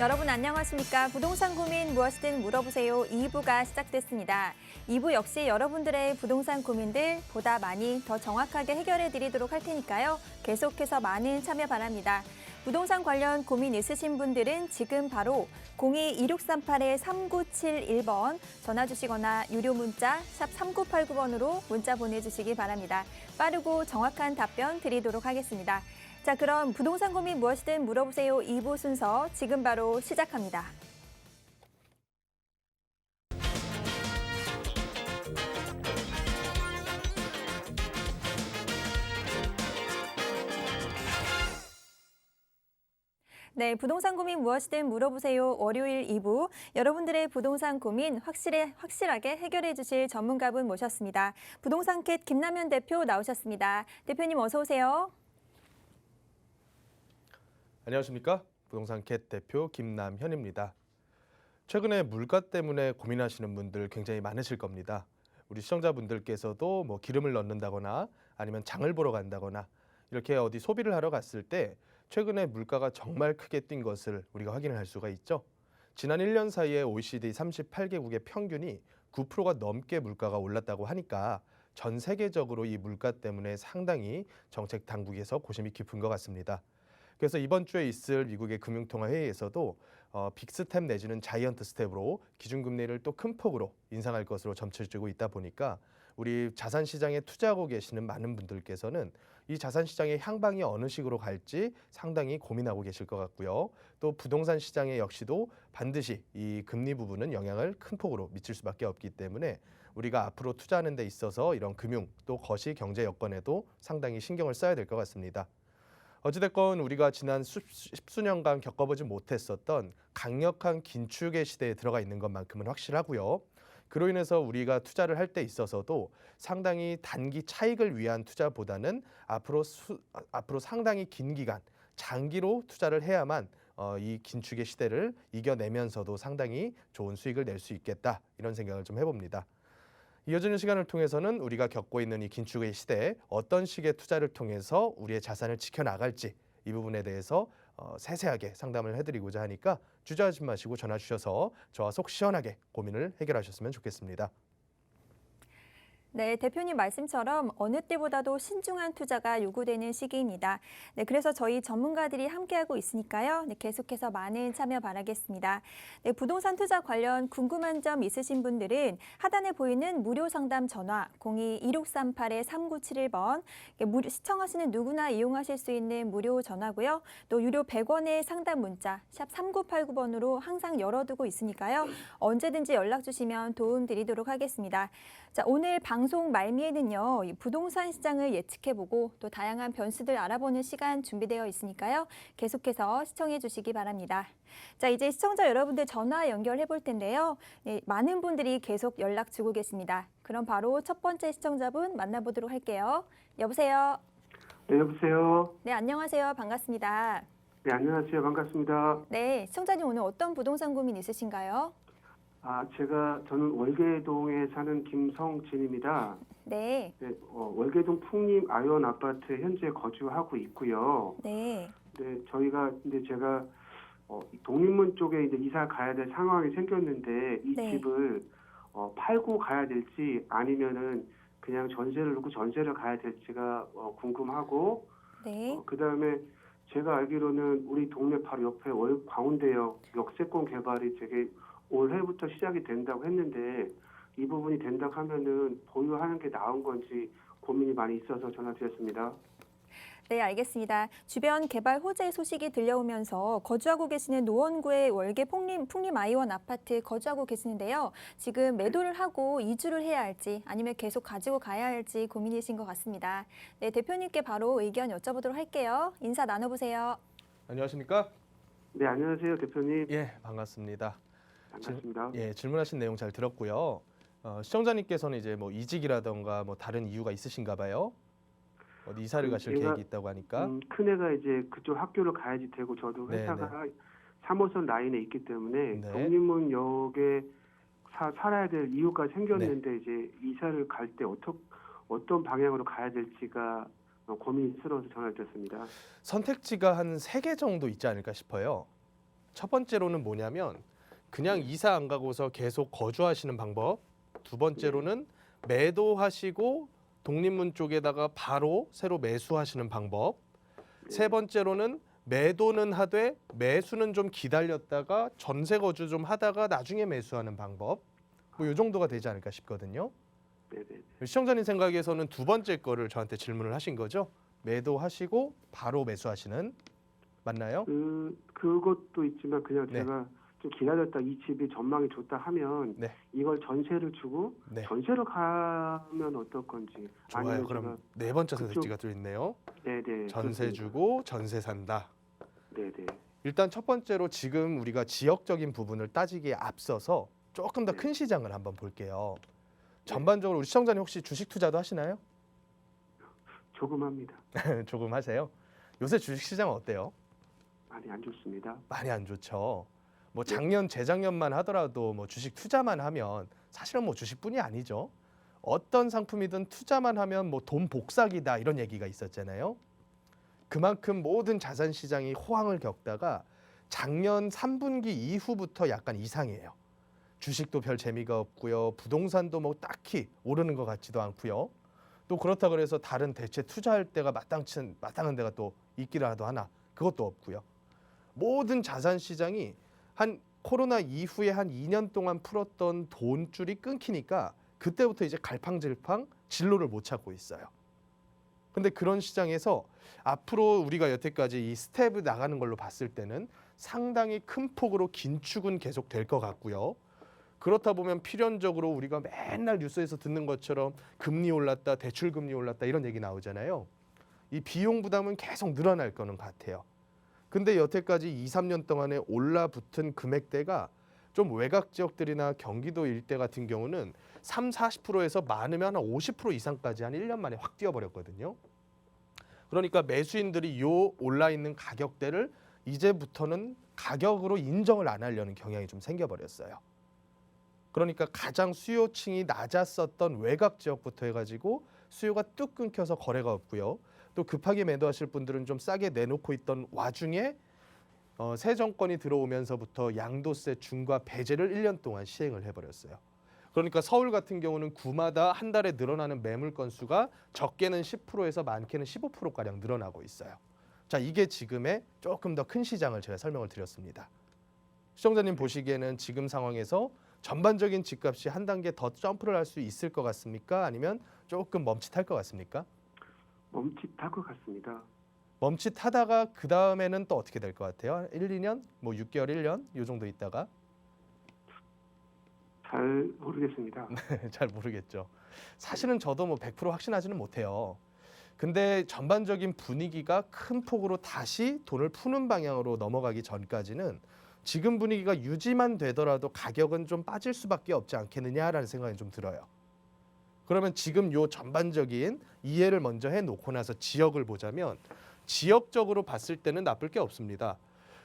여러분 안녕하십니까? 부동산 고민 무엇이든 물어보세요. 2부가 시작됐습니다. 2부 역시 여러분들의 부동산 고민들 보다 많이 더 정확하게 해결해 드리도록 할 테니까요. 계속해서 많은 참여 바랍니다. 부동산 관련 고민 있으신 분들은 지금 바로 02-2638-3971번 전화 주시거나 유료 문자 샵 3989번으로 문자 보내주시기 바랍니다. 빠르고 정확한 답변 드리도록 하겠습니다. 자, 그럼 부동산 고민 무엇이든 물어보세요 2부 순서 지금 바로 시작합니다. 네, 부동산 고민 무엇이든 물어보세요. 월요일 2부. 여러분들의 부동산 고민 확실하게 해결해 주실 전문가분 모셨습니다. 부동산 캣 김남현 대표 나오셨습니다. 대표님 어서 오세요. 안녕하십니까? 부동산 캣 대표 김남현입니다. 최근에 물가 때문에 고민하시는 분들 굉장히 많으실 겁니다. 우리 시청자분들께서도 뭐 기름을 넣는다거나 아니면 장을 보러 간다거나 이렇게 어디 소비를 하러 갔을 때 최근에 물가가 정말 크게 뛴 것을 우리가 확인을 할 수가 있죠. 지난 1년 사이에 OECD 38개국의 평균이 9%가 넘게 물가가 올랐다고 하니까 전 세계적으로 이 물가 때문에 상당히 정책 당국에서 고심이 깊은 것 같습니다. 그래서 이번 주에 있을 미국의 금융통화 회의에서도 빅스텝 내지는 자이언트 스텝으로 기준금리를 또 큰 폭으로 인상할 것으로 점쳐지고 있다 보니까 우리 자산 시장에 투자하고 계시는 많은 분들께서는 이 자산 시장의 향방이 어느 식으로 갈지 상당히 고민하고 계실 것 같고요. 또 부동산 시장에 역시도 반드시 이 금리 부분은 영향을 큰 폭으로 미칠 수밖에 없기 때문에 우리가 앞으로 투자하는 데 있어서 이런 금융 또 거시 경제 여건에도 상당히 신경을 써야 될 것 같습니다. 어찌됐건 우리가 지난 십수년간 겪어보지 못했었던 강력한 긴축의 시대에 들어가 있는 것만큼은 확실하고요. 그로 인해서 우리가 투자를 할 때 있어서도 상당히 단기 차익을 위한 투자보다는 앞으로 상당히 긴 기간, 장기로 투자를 해야만 이 긴축의 시대를 이겨내면서도 상당히 좋은 수익을 낼 수 있겠다 이런 생각을 좀 해봅니다. 이어지는 시간을 통해서는 우리가 겪고 있는 이 긴축의 시대에 어떤 식의 투자를 통해서 우리의 자산을 지켜나갈지 이 부분에 대해서 세세하게 상담을 해드리고자 하니까 주저하지 마시고 전화 주셔서 저와 속 시원하게 고민을 해결하셨으면 좋겠습니다. 네, 대표님 말씀처럼 어느 때보다도 신중한 투자가 요구되는 시기입니다. 네, 그래서 저희 전문가들이 함께하고 있으니까요. 네, 계속해서 많은 참여 바라겠습니다. 네, 부동산 투자 관련 궁금한 점 있으신 분들은 하단에 보이는 무료 상담 전화 02-2638-3971번 시청하시는 누구나 이용하실 수 있는 무료 전화고요. 또 유료 100원의 상담 문자 샵 3989번으로 항상 열어두고 있으니까요. 언제든지 연락 주시면 도움 드리도록 하겠습니다. 자, 오늘 방송 말미에는요, 이 부동산 시장을 예측해보고 또 다양한 변수들 알아보는 시간 준비되어 있으니까요. 계속해서 시청해 주시기 바랍니다. 자, 이제 시청자 여러분들 전화 연결해 볼 텐데요. 네, 많은 분들이 계속 연락 주고 계십니다. 그럼 바로 첫 번째 시청자분 만나보도록 할게요. 여보세요. 네, 여보세요. 네, 안녕하세요. 반갑습니다. 네, 안녕하세요. 반갑습니다. 네, 시청자님 오늘 어떤 부동산 고민 있으신가요? 저는 월계동에 사는 김성진입니다. 네. 네, 월계동 풍림 아이원 아파트에 현재 거주하고 있고요. 네. 네, 근데 제가 독립문 쪽에 이제 이사 가야 될 상황이 생겼는데 이 네. 집을 팔고 가야 될지 아니면은 그냥 전세를 놓고 전세를 가야 될지가 궁금하고 네. 그다음에 제가 알기로는 우리 동네 바로 옆에 광운대역 역세권 개발이 되게 올해부터 시작이 된다고 했는데 이 부분이 된다고 하면은 보유하는 게 나은 건지 고민이 많이 있어서 전화드렸습니다. 네, 알겠습니다. 주변 개발 호재 소식이 들려오면서 거주하고 계시는 노원구의 월계 풍림 아이원 아파트에 거주하고 계시는데요. 지금 매도를 하고 이주를 해야 할지 아니면 계속 가지고 가야 할지 고민이신 것 같습니다. 네, 대표님께 바로 의견 여쭤보도록 할게요. 인사 나눠보세요. 안녕하십니까? 네, 안녕하세요, 대표님. 예, 반갑습니다. 반갑습니다. 질문하신 내용 잘 들었고요. 시청자님께서는 이제 뭐 이직이라던가 뭐 다른 이유가 있으신가 봐요. 어디 이사를 가실 계획이 있다고 하니까. 큰애가 이제 그쪽 학교를 가야지 되고 저도 회사가 3호선 라인에 있기 때문에 네. 독립문역에 살아야 될 이유가 생겼는데 이제 이사를 갈 때 어떤 방향으로 가야 될지가 고민스러워서 전화를 드렸습니다. 선택지가 한 3개 정도 있지 않을까 싶어요. 첫 번째로는 뭐냐면 그냥 이사 안 가고서 계속 거주하시는 방법. 두 번째로는 매도하시고 독립문 쪽에다가 바로 새로 매수하시는 방법. 세 번째로는 매도는 하되 매수는 좀 기다렸다가 전세 거주 좀 하다가 나중에 매수하는 방법. 뭐 이 정도가 되지 않을까 싶거든요. 네네. 시청자님 생각에서는 두 번째 거를 저한테 질문을 하신 거죠? 매도하시고 바로 매수하시는, 맞나요? 그것도 있지만 그냥 네. 제가 좀 기다렸다 이 집이 전망이 좋다 하면 네. 이걸 전세를 주고 네. 전세로 가면 어떨 건지. 좋아요. 아니면 그럼 네 번째 그쪽- 선택지가 또 있네요. 네네. 전세 그렇습니다. 주고 전세 산다. 네네. 일단 첫 번째로 지금 우리가 지역적인 부분을 따지기에 앞서서 조금 더 네. 큰 시장을 한번 볼게요. 전반적으로 우리 시청자님 혹시 주식 투자도 하시나요? 조금 합니다. 조금 하세요. 요새 주식 시장은 어때요? 많이 안 좋습니다. 많이 안 좋죠. 뭐 네. 작년, 재작년만 하더라도 뭐 주식 투자만 하면 사실은 뭐 주식뿐이 아니죠. 어떤 상품이든 투자만 하면 뭐 돈 복사기다 이런 얘기가 있었잖아요. 그만큼 모든 자산 시장이 호황을 겪다가 작년 3분기 이후부터 약간 이상해요. 주식도 별 재미가 없고요. 부동산도 뭐 딱히 오르는 것 같지도 않고요. 또 그렇다 그래서 다른 대체 투자할 때가 마땅한 데가 또 있기라도 하나 그것도 없고요. 모든 자산 시장이 한 코로나 이후에 한 2년 동안 풀었던 돈줄이 끊기니까 그때부터 이제 갈팡질팡 진로를 못 찾고 있어요. 근데 그런 시장에서 앞으로 우리가 여태까지 이 스텝을 나가는 걸로 봤을 때는 상당히 큰 폭으로 긴축은 계속 될 것 같고요. 그렇다 보면 필연적으로 우리가 맨날 뉴스에서 듣는 것처럼 금리 올랐다, 대출 금리 올랐다 이런 얘기 나오잖아요. 이 비용 부담은 계속 늘어날 거는 같아요. 근데 여태까지 2, 3년 동안에 올라붙은 금액대가 좀 외곽 지역들이나 경기도 일대 같은 경우는 3, 40%에서 많으면 한 50% 이상까지 한 1년 만에 확 뛰어버렸거든요. 그러니까 매수인들이 요 올라 있는 가격대를 이제부터는 가격으로 인정을 안 하려는 경향이 좀 생겨버렸어요. 그러니까 가장 수요층이 낮았었던 외곽 지역부터 해가지고 수요가 뚝 끊겨서 거래가 없고요. 또 급하게 매도하실 분들은 좀 싸게 내놓고 있던 와중에 새 정권이 들어오면서부터 양도세 중과 배제를 1년 동안 시행을 해버렸어요. 그러니까 서울 같은 경우는 구마다 한 달에 늘어나는 매물 건수가 적게는 10%에서 많게는 15%가량 늘어나고 있어요. 자, 이게 지금의 조금 더 큰 시장을 제가 설명을 드렸습니다. 시청자님 보시기에는 지금 상황에서 전반적인 집값이 한 단계 더 점프를 할 수 있을 것 같습니까? 아니면 조금 멈칫할 것 같습니까? 멈칫할 것 같습니다. 멈칫하다가 그 다음에는 또 어떻게 될 것 같아요? 1, 2년? 뭐 6개월, 1년? 이 정도 있다가? 잘 모르겠습니다. 잘 모르겠죠. 사실은 저도 뭐 100% 확신하지는 못해요. 근데 전반적인 분위기가 큰 폭으로 다시 돈을 푸는 방향으로 넘어가기 전까지는 지금 분위기가 유지만 되더라도 가격은 좀 빠질 수밖에 없지 않겠느냐라는 생각이 좀 들어요. 그러면 지금 요 전반적인 이해를 먼저 해놓고 나서 지역을 보자면 지역적으로 봤을 때는 나쁠 게 없습니다.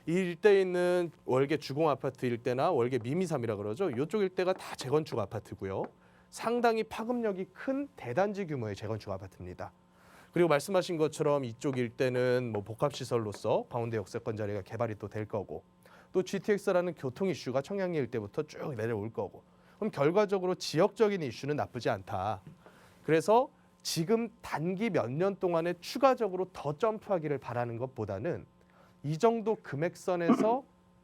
이 일대에 있는 월계 주공 아파트 일대나 월계 미미삼이라 그러죠. 이쪽 일대가 다 재건축 아파트고요. 상당히 파급력이 큰 대단지 규모의 재건축 아파트입니다. 그리고 말씀하신 것처럼 이쪽 일대는 뭐 복합시설로서 가운데 역세권 자리가 개발이 또 될 거고 또 GTX라는 교통 이슈가 청량리 일대부터 쭉 내려올 거고 그럼 결과적으로 지역적인 이슈는 나쁘지 않다. 그래서 지금 단기 몇 년 동안에 추가적으로 더 점프하기를 바라는 것보다는 이 정도 금액선에서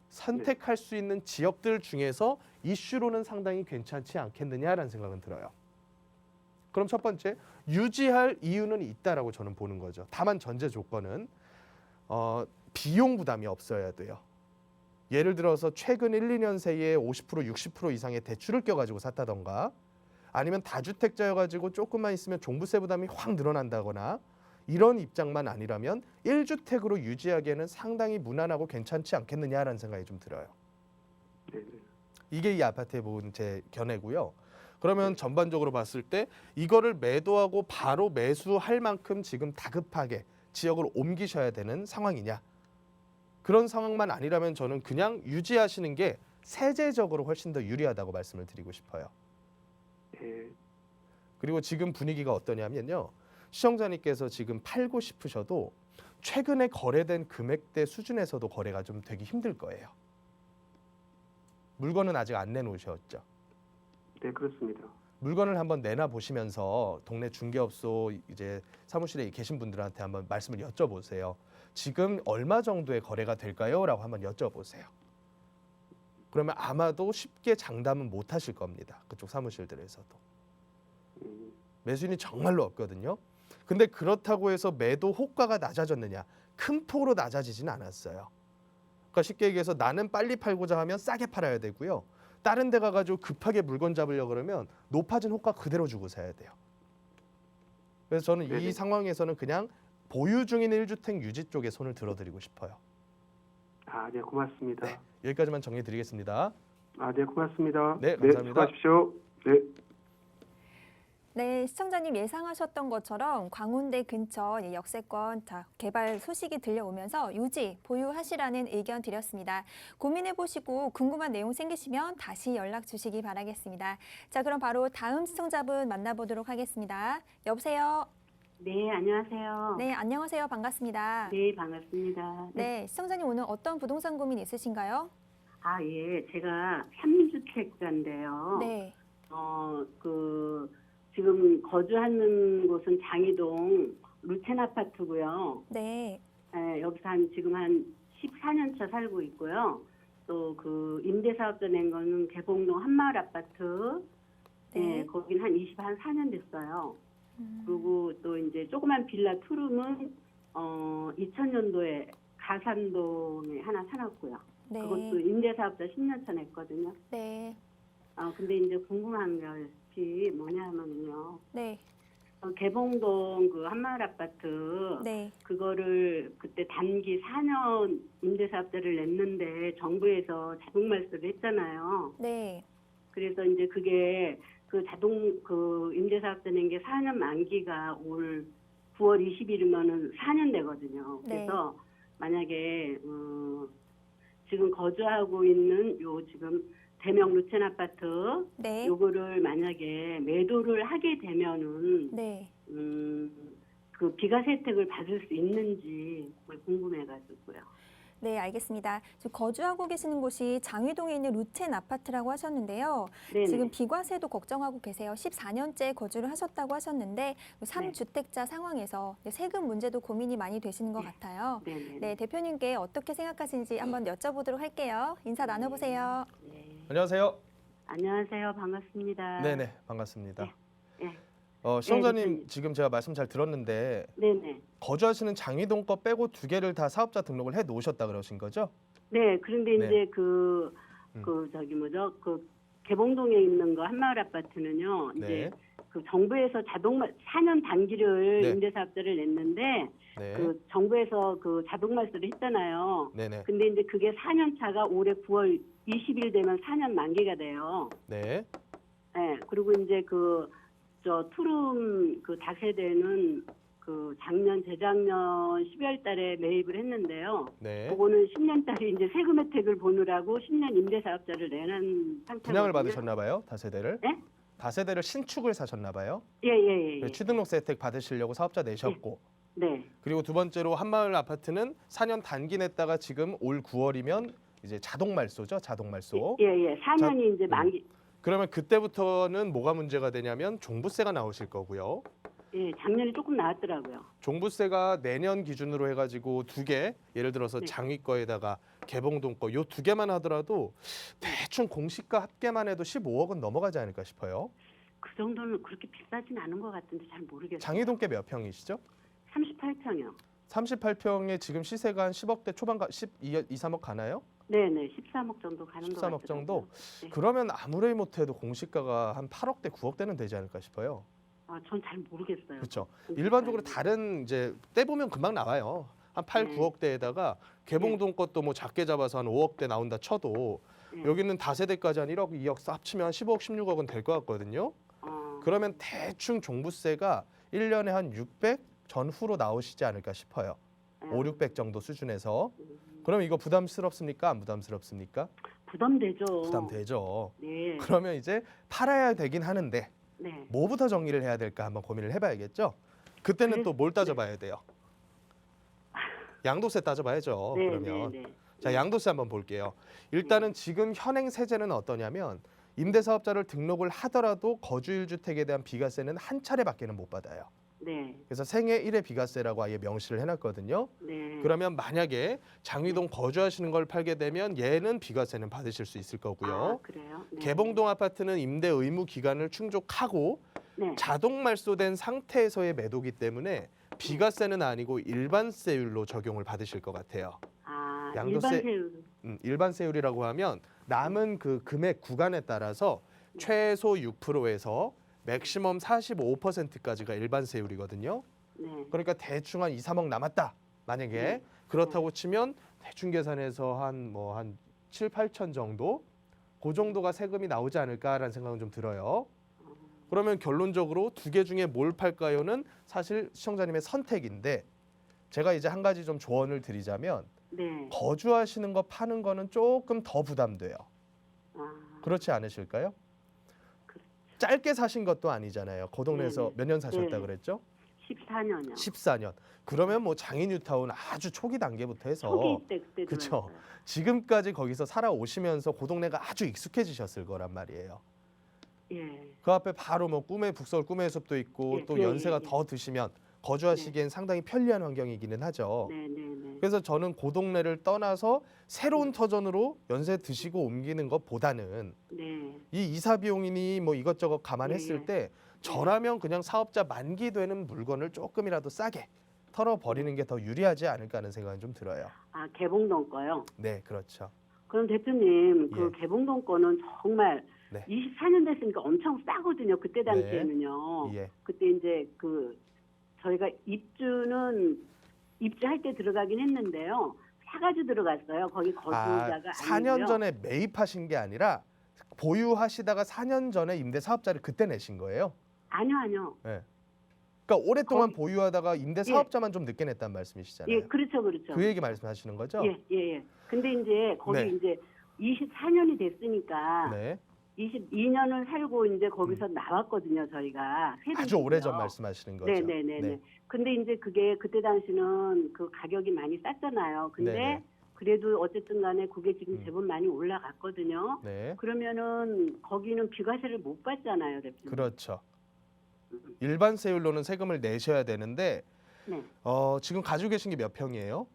선택할 수 있는 지역들 중에서 이슈로는 상당히 괜찮지 않겠느냐라는 생각은 들어요. 그럼 첫 번째, 유지할 이유는 있다라고 저는 보는 거죠. 다만 전제 조건은 비용 부담이 없어야 돼요. 예를 들어서 최근 1, 2년 사이에 50%, 60% 이상의 대출을 껴가지고 샀다던가 아니면 다주택자여가지고 조금만 있으면 종부세 부담이 확 늘어난다거나 이런 입장만 아니라면 1주택으로 유지하기에는 상당히 무난하고 괜찮지 않겠느냐라는 생각이 좀 들어요. 네네. 이게 이 아파트에 본 제 견해고요. 그러면 전반적으로 봤을 때 이거를 매도하고 바로 매수할 만큼 지금 다급하게 지역을 옮기셔야 되는 상황이냐. 그런 상황만 아니라면 저는 그냥 유지하시는 게 세제적으로 훨씬 더 유리하다고 말씀을 드리고 싶어요. 네. 그리고 지금 분위기가 어떠냐면요. 시청자님께서 지금 팔고 싶으셔도 최근에 거래된 금액대 수준에서도 거래가 좀 되기 힘들 거예요. 물건은 아직 안 내놓으셨죠? 네, 그렇습니다. 물건을 한번 내놔 보시면서 동네 중개업소 이제 사무실에 계신 분들한테 한번 말씀을 여쭤보세요. 지금 얼마 정도의 거래가 될까요? 라고 한번 여쭤보세요. 그러면 아마도 쉽게 장담은 못 하실 겁니다. 그쪽 사무실들에서도. 음, 매수인이 정말로 없거든요. 근데 그렇다고 해서 매도 호가가 낮아졌느냐? 큰 폭으로 낮아지지는 않았어요. 그러니까 쉽게 얘기해서 나는 빨리 팔고자 하면 싸게 팔아야 되고요. 다른 데 가가지고 급하게 물건 잡으려고 그러면 높아진 호가 그대로 주고 사야 돼요. 그래서 저는 이 네네. 상황에서는 그냥 보유 중인 1주택 유지 쪽에 손을 들어드리고 싶어요. 아, 네, 고맙습니다. 네, 여기까지만 정리드리겠습니다. 아, 네, 고맙습니다. 네, 감사합니다. 수고하십시오. 네. 네, 시청자님 예상하셨던 것처럼 광운대 근처 역세권 개발 소식이 들려오면서 유지, 보유하시라는 의견 드렸습니다. 고민해보시고 궁금한 내용 생기시면 다시 연락 주시기 바라겠습니다. 자, 그럼 바로 다음 시청자분 만나보도록 하겠습니다. 여보세요? 네, 안녕하세요. 네, 안녕하세요. 반갑습니다. 네, 반갑습니다. 네, 시청자님 오늘 어떤 부동산 고민 있으신가요? 아, 예, 제가 3주택자인데요. 네, 지금 거주하는 곳은 장이동 루첸 아파트고요. 네, 여기서 지금 한 14년 차 살고 있고요. 또 그 임대사업자 낸 거는 개봉동 한마을 아파트. 네. 네, 거긴 한 4년 됐어요. 음, 그리고 또 이제 조그만 빌라 투룸은 2000년도에 가산동에 하나 사놨고요. 네, 그것도 임대사업자 10년 차 냈거든요. 네, 근데 이제 궁금한 것이 뭐냐 하면요. 네, 개봉동 그 한마을 아파트 네, 그거를 그때 단기 4년 임대사업자를 냈는데 정부에서 자동말소를 했잖아요. 네, 그래서 이제 그게 그 임대사업자 낸 게 4년 만기가 올 9월 20일이면은 4년 되거든요. 네. 그래서 만약에 지금 거주하고 있는 지금 대명 루첸 아파트 네, 요거를 만약에 매도를 하게 되면은 네. 그 비과세 혜택을 받을 수 있는지 그걸 궁금해가지고요. 네, 알겠습니다. 지금 거주하고 계시는 곳이 장위동에 있는 루첸 아파트라고 하셨는데요. 네네. 지금 비과세도 걱정하고 계세요. 14년째 거주를 하셨다고 하셨는데 3주택자 상황에서 세금 문제도 고민이 많이 되시는 것 같아요. 네네. 네, 대표님께 어떻게 생각하시는지 한번 여쭤보도록 할게요. 인사 나눠보세요. 네. 안녕하세요. 안녕하세요. 반갑습니다. 네네, 반갑습니다. 네. 시청자님 대표님. 지금 제가 말씀 잘 들었는데 네네. 거주하시는 장위동 거 빼고 두 개를 다 사업자 등록을 해 놓으셨다 그러신 거죠? 네, 그런데 네. 이제 그 개봉동에 있는 거 한마을 아파트는요, 네. 이제 그 정부에서 4년 단기를 네. 임대사업자를 냈는데, 네. 그 정부에서 그 자동말소를 했잖아요. 네네. 근데 이제 그게 4년 차가 올해 9월 20일 되면 4년 만기가 돼요. 네. 네, 그리고 이제 투룸 그 다세대는 그 재작년 12월 달에 매입을 했는데요. 네. 그거는 10년짜리 이제 세금 혜택을 보느라고 10년 임대사업자를 내는 상태거든요. 분양을 받으셨나 봐요, 다세대를? 네? 다세대를 신축을 사셨나 봐요. 예. 취등록세 혜택 받으시려고 사업자 내셨고. 네. 그리고 두 번째로 한마을 아파트는 4년 단기 냈다가 지금 올 9월이면 이제 자동 말소죠, 자동 말소. 예. 4년이 이제 만기. 그러면 그때부터는 뭐가 문제가 되냐면 종부세가 나오실 거고요. 예, 작년에 조금 나왔더라고요. 종부세가 내년 기준으로 해가지고 두 개, 예를 들어서 네. 장위 거에다가 개봉동 거, 요 두 개만 하더라도 대충 공시가 합계만 해도 15억 은 넘어가지 않을까 싶어요. 그 정도는 그렇게 비싸진 않은 것 같은데 잘 모르겠어요. 장위동 게 몇 평이시죠? 38평이요. 38평에 지금 시세가 한 10억대 초반, 12, 3억 가나요? 네네, 13억 정도 가는 것 13억 같아요. 정도? 네. 그러면 아무리 못해도 공시가가 한 8억대, 9억대는 되지 않을까 싶어요. 전 잘 모르겠어요. 그렇죠. 공시가는. 일반적으로 다른 이제 떼보면 금방 나와요. 한 8, 네. 9억대에다가 개봉동 것도 뭐 작게 잡아서 한 5억대 나온다 쳐도 네. 여기는 다세대까지 한 1억, 2억 합치면 한 15억, 16억은 될 것 같거든요. 그러면 대충 종부세가 1년에 한 600 전후로 나오시지 않을까 싶어요. 5, 600 정도 수준에서. 그럼 이거 부담스럽습니까? 안 부담스럽습니까? 부담되죠. 부담되죠. 네. 그러면 이제 팔아야 되긴 하는데 네. 뭐부터 정리를 해야 될까 한번 고민을 해봐야겠죠. 그때는 또 뭘 따져봐야 돼요? 양도세 따져봐야죠. 네, 그러면 네. 자, 양도세 한번 볼게요. 일단은 지금 현행 세제는 어떠냐면 임대사업자를 등록을 하더라도 거주 1주택에 대한 비과세는 한 차례밖에는 못 받아요. 네. 그래서 생애 1회 비과세라고 아예 명시를 해놨거든요. 네. 그러면 만약에 장위동 거주하시는 걸 팔게 되면 얘는 비과세는 받으실 수 있을 거고요. 아, 그래요? 네. 개봉동 아파트는 임대 의무 기간을 충족하고 네. 자동 말소된 상태에서의 매도기 때문에 비과세는 아니고 일반세율로 적용을 받으실 것 같아요. 아, 양도세- 일반 세율. 일반세율이라고 하면 남은 그 금액 구간에 따라서 최소 6%에서 맥시멈 45%까지가 일반세율이거든요. 네. 그러니까 대충 한 2, 3억 남았다. 만약에 네. 그렇다고 치면 대충 계산해서 한 7, 8천 정도 그 정도가 세금이 나오지 않을까라는 생각은 좀 들어요. 그러면 결론적으로 두 개 중에 뭘 팔까요는 사실 시청자님의 선택인데 제가 이제 한 가지 좀 조언을 드리자면 네. 거주하시는 거 파는 거는 조금 더 부담돼요. 아, 그렇지 않으실까요? 그렇죠. 짧게 사신 것도 아니잖아요. 그 동네에서 네네. 몇 년 사셨다 네. 그랬죠? 14년이요. 14년. 그러면 뭐 장인뉴타운 아주 초기 단계부터 해서 초기 때 그때 그쵸. 들어왔어요. 지금까지 거기서 살아오시면서 그 동네가 아주 익숙해지셨을 거란 말이에요. 예. 그 앞에 바로 뭐 꿈의 북서울 꿈의 숲도 있고 예, 또 예, 연세가 예, 예. 더 드시면 거주하시기엔 상당히 편리한 환경이기는 하죠. 네, 네, 네. 그래서 저는 그 동네를 떠나서 새로운 터전으로 연세 드시고 옮기는 것보다는 네. 이 이사 비용이니 뭐 이것저것 감안했을 예. 때 저라면 그냥 사업자 만기 되는 물건을 조금이라도 싸게 털어버리는 게 더 유리하지 않을까 하는 생각은 좀 들어요. 아, 개봉동 거요. 네, 그렇죠. 그럼 대표님, 그 예. 개봉동 거는 정말 네. 24년 됐으니까 엄청 싸거든요. 그때 당시에는요. 예. 그때 이제 그 저희가 입주할 때 들어가긴 했는데요. 사가지고 들어갔어요. 거기 거주자가 4년 아니고요. 전에 매입하신 게 아니라 보유하시다가 4년 전에 임대 사업자를 그때 내신 거예요? 아니요. 네. 그러니까 오랫동안 거기- 보유하다가 임대 사업자만 좀 늦게 냈다는 말씀이시잖아요. 예, 그렇죠. 그 얘기 말씀하시는 거죠? 예. 근데 이제 거기 네. 이제 24년이 됐으니까 네. 22년을 살고 이제 거기서 나왔거든요. 저희가 아주 오래전 말씀하시는 거죠. 네네네. 근데 이제 그게 그때 당시는 그 가격이 많이 쌌잖아요. 근데 네네. 그래도 어쨌든 간에 그게 지금 음. 제법 많이 올라갔거든요. 네. 그러면은 거기는 비과세를 못 받잖아요, 대표님. 그렇죠. 일반 세율로는 세금을 내셔야 되는데 네. 지금 가지고 계신 게 몇 평이에요?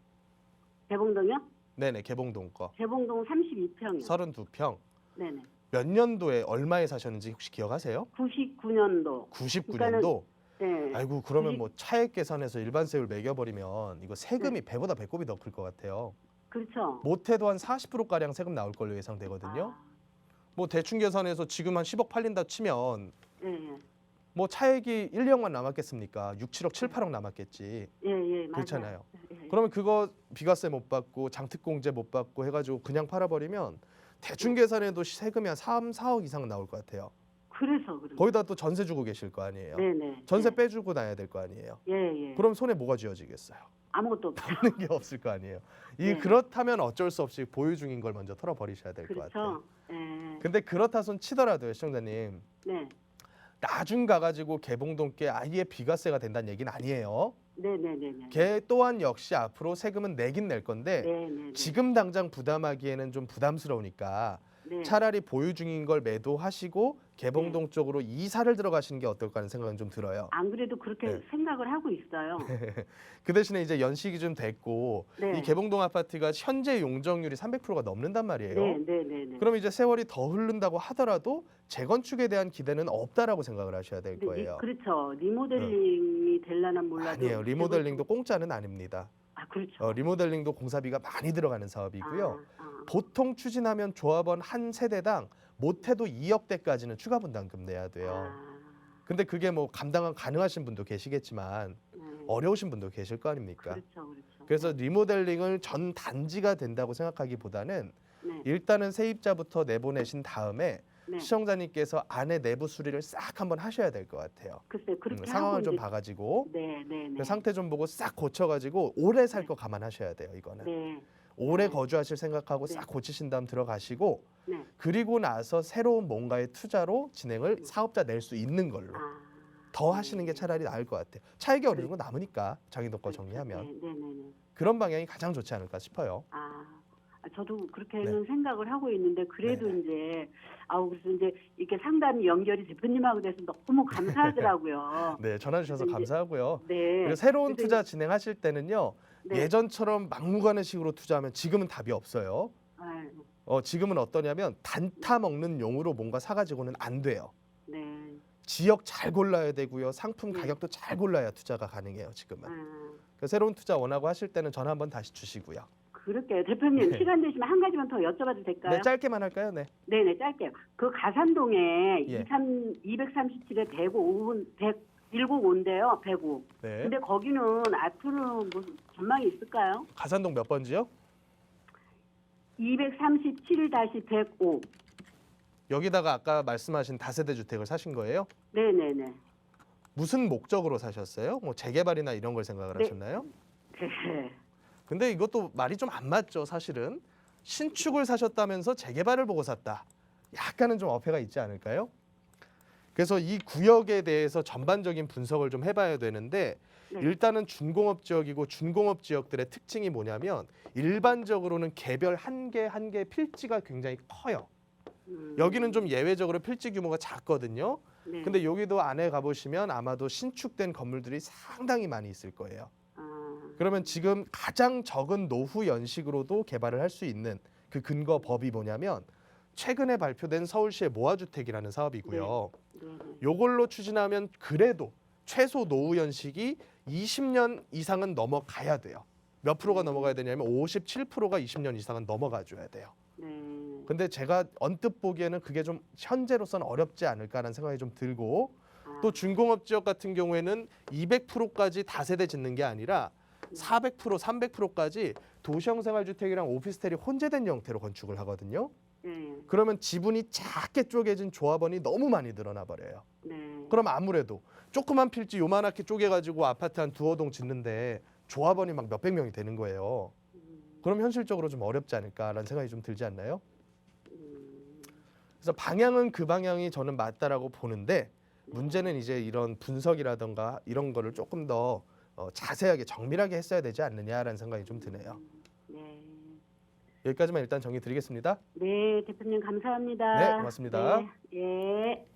개봉동이요? 네네, 개봉동 거. 개봉동 32평이요. 32평. 네네. 몇 년도에 얼마에 사셨는지 혹시 기억하세요? 99년도. 99년도? 네. 아이고, 그러면 90 뭐 차액 계산해서 일반 세율 매겨버리면 이거 세금이 배보다 배꼽이 더 클 것 같아요. 그렇죠. 못해도 한 40%가량 세금 나올 걸로 예상되거든요. 아, 뭐 대충 계산해서 지금 한 10억 팔린다 치면 예. 뭐 차액이 1, 2억만 남았겠습니까? 6, 7억, 7, 8억 남았겠지. 예, 맞아요. 그렇잖아요. 예. 그러면 그거 비과세 못 받고 장특공제 못 받고 해가지고 그냥 팔아버리면 대충 계산해도 세금이 한 3, 4억 이상은 나올 것 같아요. 그래서. 거기다 또 전세 주고 계실 거 아니에요. 네네. 전세 빼주고 나야 될 거 아니에요. 예. 그럼 손에 뭐가 쥐어지겠어요? 아무것도 없죠. 남는 게 없을 거 아니에요. 네. 그렇다면 어쩔 수 없이 보유 중인 걸 먼저 털어버리셔야 될 것 같아요. 그렇죠. 예. 근데 그렇다 손 치더라도요, 시청자님. 네. 나중 가가지고 개봉동께 아예 비과세가 된다는 얘기는 아니에요. 네네네. 걔 또한 역시 앞으로 세금은 내긴 낼 건데 네네. 지금 당장 부담하기에는 좀 부담스러우니까 네. 차라리 보유 중인 걸 매도하시고 개봉동 쪽으로 이사를 들어가시는 게 어떨까 하는 생각은 좀 들어요. 안 그래도 그렇게 네. 생각을 하고 있어요. 그 대신에 이제 연식이 좀 됐고 네. 이 개봉동 아파트가 현재 용적률이 300%가 넘는단 말이에요. 네네네. 그럼 이제 세월이 더 흐른다고 하더라도 재건축에 대한 기대는 없다라고 생각을 하셔야 될 거예요. 그렇죠. 리모델링이 될라나 몰라도. 아니에요. 리모델링도 공짜는 아닙니다. 아, 그렇죠. 리모델링도 공사비가 많이 들어가는 사업이고요. 보통 추진하면 조합원 한 세대당 못해도 2억대까지는 추가 분담금 내야 돼요. 근데 그게 뭐 감당 가능하신 분도 계시겠지만 어려우신 분도 계실 거 아닙니까? 그렇죠. 그래서 리모델링을 전 단지가 된다고 생각하기보다는 네. 일단은 세입자부터 내보내신 다음에 네. 시청자님께서 안에 내부 수리를 싹 한번 하셔야 될 것 같아요. 글쎄 그렇게 상황을 하고 좀 이제- 봐가지고 네네네. 그 상태 좀 보고 싹 고쳐가지고 오래 살 거 감안하셔야 돼요. 이거는 네. 오래 네. 거주하실 생각하고 네. 싹 고치신 다음 들어가시고 네. 그리고 나서 새로운 뭔가의 투자로 진행을 사업자 낼 수 있는 걸로 더 하시는 게 차라리 나을 것 같아요. 차익이 어느 정도 남으니까 장인동 거 정리하면 네네네. 그런 방향이 가장 좋지 않을까 싶어요. 저도 그렇게는 네. 생각을 하고 있는데 그래도 네네. 이제 그래서 이제 이렇게 상담이 연결이 대표님하고 돼서 너무 감사하더라고요. 네, 전화 주셔서 그래서 이제 감사하고요. 네. 그리고 새로운 그래서 투자 진행하실 때는요. 네. 예전처럼 막무가내 식으로 투자하면 지금은 답이 없어요. 아이고, 지금은 어떠냐면 단타 먹는 용으로 뭔가 사가지고는 안 돼요. 네. 지역 잘 골라야 되고요. 상품 네. 가격도 잘 골라야 투자가 가능해요. 지금은. 아, 그래서 새로운 투자 원하고 하실 때는 전화 한번 다시 주시고요. 그럴게요. 대표님 네. 시간 되시면 한 가지만 더 여쭤봐도 될까요? 네, 짧게만 할까요? 네. 네네, 짧게요. 그 가산동에 예. 237에 105, 105인데요, 105. 네. 근데 거기는 앞으로 무슨 전망이 있을까요? 가산동 몇 번지요? 237-105. 여기다가 아까 말씀하신 다세대 주택을 사신 거예요? 네네네. 무슨 목적으로 사셨어요? 뭐 재개발이나 이런 걸 생각을 네. 하셨나요? 네. 근데 이것도 말이 좀 안 맞죠, 사실은. 신축을 사셨다면서 재개발을 보고 샀다. 약간은 좀 어폐가 있지 않을까요? 그래서 이 구역에 대해서 전반적인 분석을 좀 해봐야 되는데 네. 일단은 준공업 지역이고 준공업 지역들의 특징이 뭐냐면 일반적으로는 개별 한 개 한 개 필지가 굉장히 커요. 여기는 좀 예외적으로 필지 규모가 작거든요. 네. 근데 여기도 안에 가보시면 아마도 신축된 건물들이 상당히 많이 있을 거예요. 그러면 지금 가장 적은 노후 연식으로도 개발을 할 수 있는 그 근거 법이 뭐냐면 최근에 발표된 서울시의 모아주택이라는 사업이고요. 네. 요걸로 추진하면 그래도 최소 노후 연식이 20년 이상은 넘어가야 돼요. 몇 프로가 넘어가야 되냐면 57%가 20년 이상은 넘어가 줘야 돼요. 네. 근데 제가 언뜻 보기에는 그게 좀 현재로서는 어렵지 않을까라는 생각이 좀 들고 또 준공업 지역 같은 경우에는 200%까지 다세대 짓는 게 아니라 400%, 300%까지 도시형생활주택이랑 오피스텔이 혼재된 형태로 건축을 하거든요. 네. 그러면 지분이 작게 쪼개진 조합원이 너무 많이 늘어나 버려요. 네. 그럼 아무래도 조그만 필지 요만하게 쪼개가지고 아파트 한 두어 동 짓는데 조합원이 막 몇백 명이 되는 거예요. 그럼 현실적으로 좀 어렵지 않을까라는 생각이 좀 들지 않나요? 그래서 방향은 그 방향이 저는 맞다라고 보는데 문제는 이제 이런 분석이라던가 이런 거를 조금 더 자세하게 정밀하게 했어야 되지 않느냐라는 생각이 좀 드네요. 네. 여기까지만 일단 정리 드리겠습니다. 네, 대표님 감사합니다. 네, 고맙습니다. 네. 예.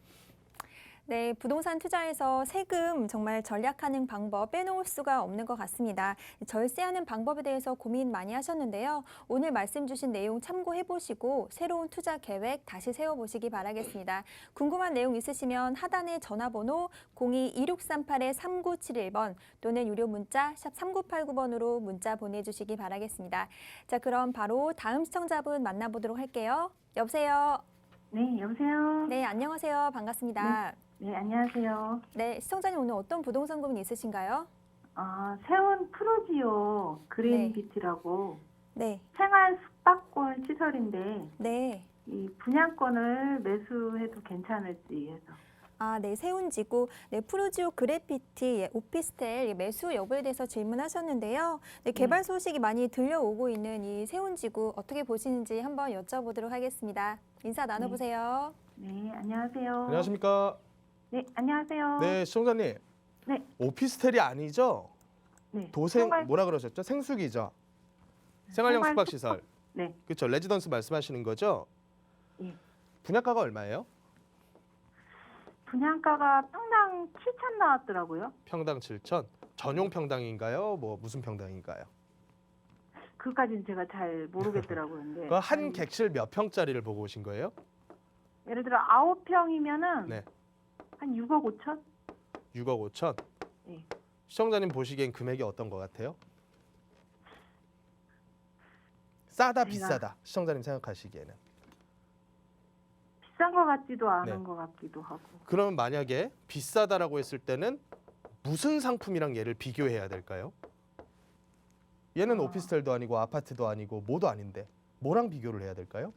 네, 부동산 투자에서 세금 정말 절약하는 방법 빼놓을 수가 없는 것 같습니다. 절세하는 방법에 대해서 고민 많이 하셨는데요. 오늘 말씀 주신 내용 참고해 보시고 새로운 투자 계획 다시 세워보시기 바라겠습니다. 궁금한 내용 있으시면 하단의 전화번호 02-2638-3971번 또는 유료 문자 샵 3989번으로 문자 보내주시기 바라겠습니다. 자, 그럼 바로 다음 시청자분 만나보도록 할게요. 여보세요. 네, 여보세요. 네, 안녕하세요. 반갑습니다. 네, 안녕하세요. 네, 시청자님 오늘 어떤 부동산 고민 있으신가요? 세운 프로지오 그린비트라고 네, 생활 숙박권 시설인데 네. 이 분양권을 매수해도 괜찮을지 해서. 네, 세운지구, 네, 프루지오 그래피티, 예, 오피스텔 예, 매수 여부에 대해서 질문하셨는데요. 네, 개발 소식이 많이 들려오고 있는 이 세운지구 어떻게 보시는지 한번 여쭤보도록 하겠습니다. 인사 나눠보세요. 네, 안녕하세요. 안녕하십니까? 네, 안녕하세요. 네, 시청자님. 네. 오피스텔이 아니죠? 네. 도생 뭐라 그러셨죠? 생숙이죠? 생활형 생활 숙박 시설. 네. 그렇죠. 레지던스 말씀하시는 거죠? 예. 분양가가 얼마예요? 분양가가 평당 7천 나왔더라고요. 평당 7천. 전용 평당인가요? 뭐 무슨 평당인가요? 그까지는 제가 잘 모르겠더라고요. 근데 그 한 객실 몇 평짜리를 보고 오신 거예요? 예를 들어 9평이면은 네. 한 6억 5천? 6억 5천. 네. 시청자님 보시기엔 금액이 어떤 것 같아요? 싸다 제가- 비싸다. 시청자님 생각하시기에는. 비싼 것 같지도 않은 네. 것 같기도 하고. 그러면 만약에 비싸다라고 했을 때는 무슨 상품이랑 얘를 비교해야 될까요? 얘는 오피스텔도 아니고 아파트도 아니고 뭐도 아닌데 뭐랑 비교를 해야 될까요?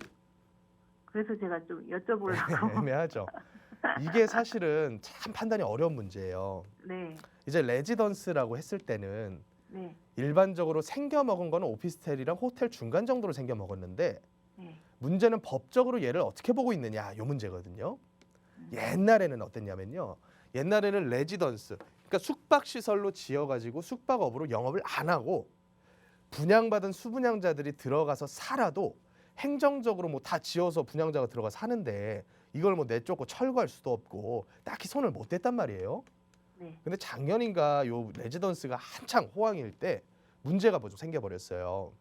그래서 제가 좀 여쭤보려고. 애매하죠. 이게 사실은 참 판단이 어려운 문제예요. 네, 이제 레지던스라고 했을 때는 네, 일반적으로 생겨 먹은 거는 오피스텔이랑 호텔 중간 정도로 생겨 먹었는데 네. 문제는 법적으로 얘를 어떻게 보고 있느냐 요 문제거든요. 옛날에는 어땠냐면요. 옛날에는 레지던스, 그러니까 숙박 시설로 지어가지고 숙박업으로 영업을 안 하고 분양받은 수분양자들이 들어가서 살아도 행정적으로 뭐 다 지어서 분양자가 들어가 사는데 이걸 뭐 내쫓고 철거할 수도 없고 딱히 손을 못 댔단 말이에요. 네. 근데 작년인가 요 레지던스가 한창 호황일 때 문제가 뭐 좀 생겨버렸어요.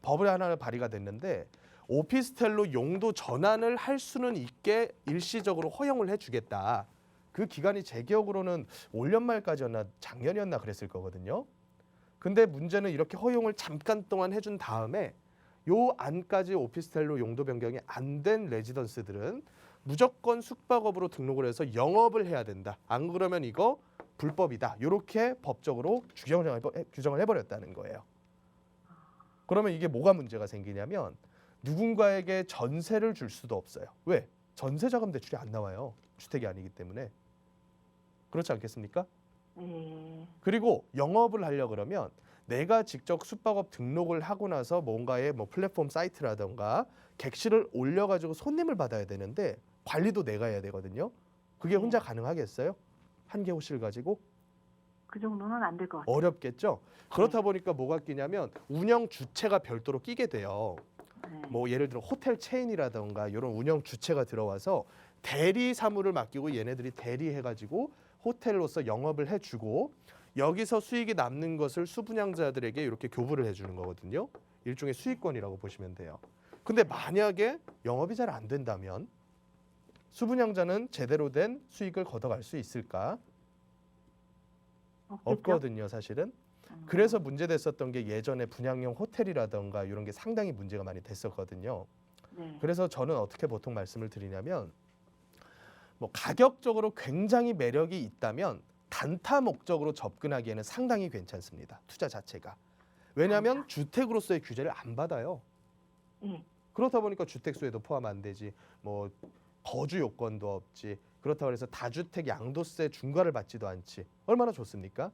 법을 하나 발의가 됐는데 오피스텔로 용도 전환을 할 수는 있게 일시적으로 허용을 해주겠다. 그 기간이 제 기억으로는 올 연말까지였나 작년이었나 그랬을 거거든요. 근데 문제는 이렇게 허용을 잠깐 동안 해준 다음에 요 안까지 오피스텔로 용도 변경이 안 된 레지던스들은 무조건 숙박업으로 등록을 해서 영업을 해야 된다. 안 그러면 이거 불법이다. 이렇게 법적으로 규정을 해버렸다는 거예요. 그러면 이게 뭐가 문제가 생기냐면 누군가에게 전세를 줄 수도 없어요. 왜? 전세자금 대출이 안 나와요. 주택이 아니기 때문에. 그렇지 않겠습니까? 네. 그리고 영업을 하려 그러면 내가 직접 숙박업 등록을 하고 나서 뭔가의 뭐 플랫폼 사이트라던가 객실을 올려가지고 손님을 받아야 되는데 관리도 내가 해야 되거든요. 그게 혼자 가능하겠어요? 한 개 호실 가지고? 그 정도는 안 될 것 같아요. 어렵겠죠. 그렇다 보니까 뭐가 끼냐면 운영 주체가 별도로 끼게 돼요. 네. 뭐 예를 들어 호텔 체인이라던가 이런 운영 주체가 들어와서 대리 사무를 맡기고 얘네들이 대리해가지고 호텔로서 영업을 해주고 여기서 수익이 남는 것을 수분양자들에게 이렇게 교부를 해주는 거거든요. 일종의 수익권이라고 보시면 돼요. 근데 만약에 영업이 잘 안 된다면 수분양자는 제대로 된 수익을 걷어갈 수 있을까? 없겠죠? 없거든요, 사실은. 그래서 문제됐었던 게 예전에 분양형 호텔이라던가 이런 게 상당히 문제가 많이 됐었거든요. 네. 그래서 저는 어떻게 보통 말씀을 드리냐면 뭐 가격적으로 굉장히 매력이 있다면 단타 목적으로 접근하기에는 상당히 괜찮습니다. 투자 자체가. 왜냐하면 주택으로서의 규제를 안 받아요. 네. 그렇다 보니까 주택수에도 포함 안 되지. 뭐 거주 요건도 없지. 그렇다고 해서 다주택 양도세 중과를 받지도 않지. 얼마나 좋습니까?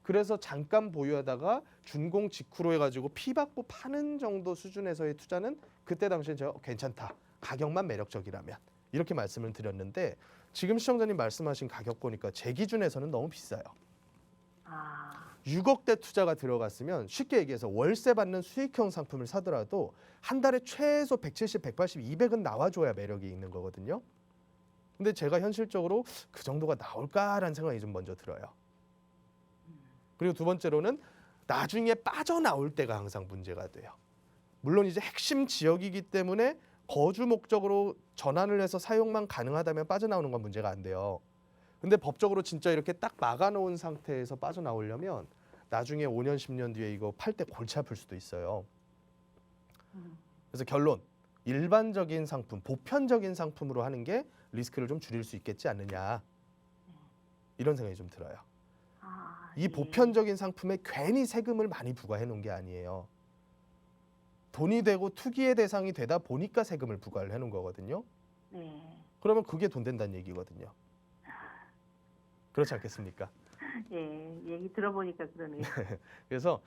그래서 잠깐 보유하다가 준공 직후로 해가지고 피 받고 파는 정도 수준에서의 투자는 그때 당시엔 제가 괜찮다. 가격만 매력적이라면. 이렇게 말씀을 드렸는데 지금 시청자님 말씀하신 가격 보니까 제 기준에서는 너무 비싸요. 아, 6억대 투자가 들어갔으면 쉽게 얘기해서 월세 받는 수익형 상품을 사더라도 한 달에 최소 170, 180, 200은 나와줘야 매력이 있는 거거든요. 근데 제가 현실적으로 그 정도가 나올까라는 생각이 좀 먼저 들어요. 그리고 두 번째로는 나중에 빠져나올 때가 항상 문제가 돼요. 물론 이제 핵심 지역이기 때문에 거주 목적으로 전환을 해서 사용만 가능하다면 빠져나오는 건 문제가 안 돼요. 근데 법적으로 진짜 이렇게 딱 막아놓은 상태에서 빠져나오려면 나중에 5년, 10년 뒤에 이거 팔 때 골치 아플 수도 있어요. 그래서 결론, 일반적인 상품, 보편적인 상품으로 하는 게 리스크를 좀 줄일 수 있겠지 않느냐. 이런 생각이 좀 들어요. 이 예. 보편적인 상품에 괜히 세금을 많이 부과해 놓은 게 아니에요. 돈이 되고 투기의 대상이 되다 보니까 세금을 부과를 해놓은 거거든요. 네. 그러면 그게 돈 된다는 얘기거든요. 그렇지 않겠습니까? 예, 얘기 들어보니까 그러네요. 그래서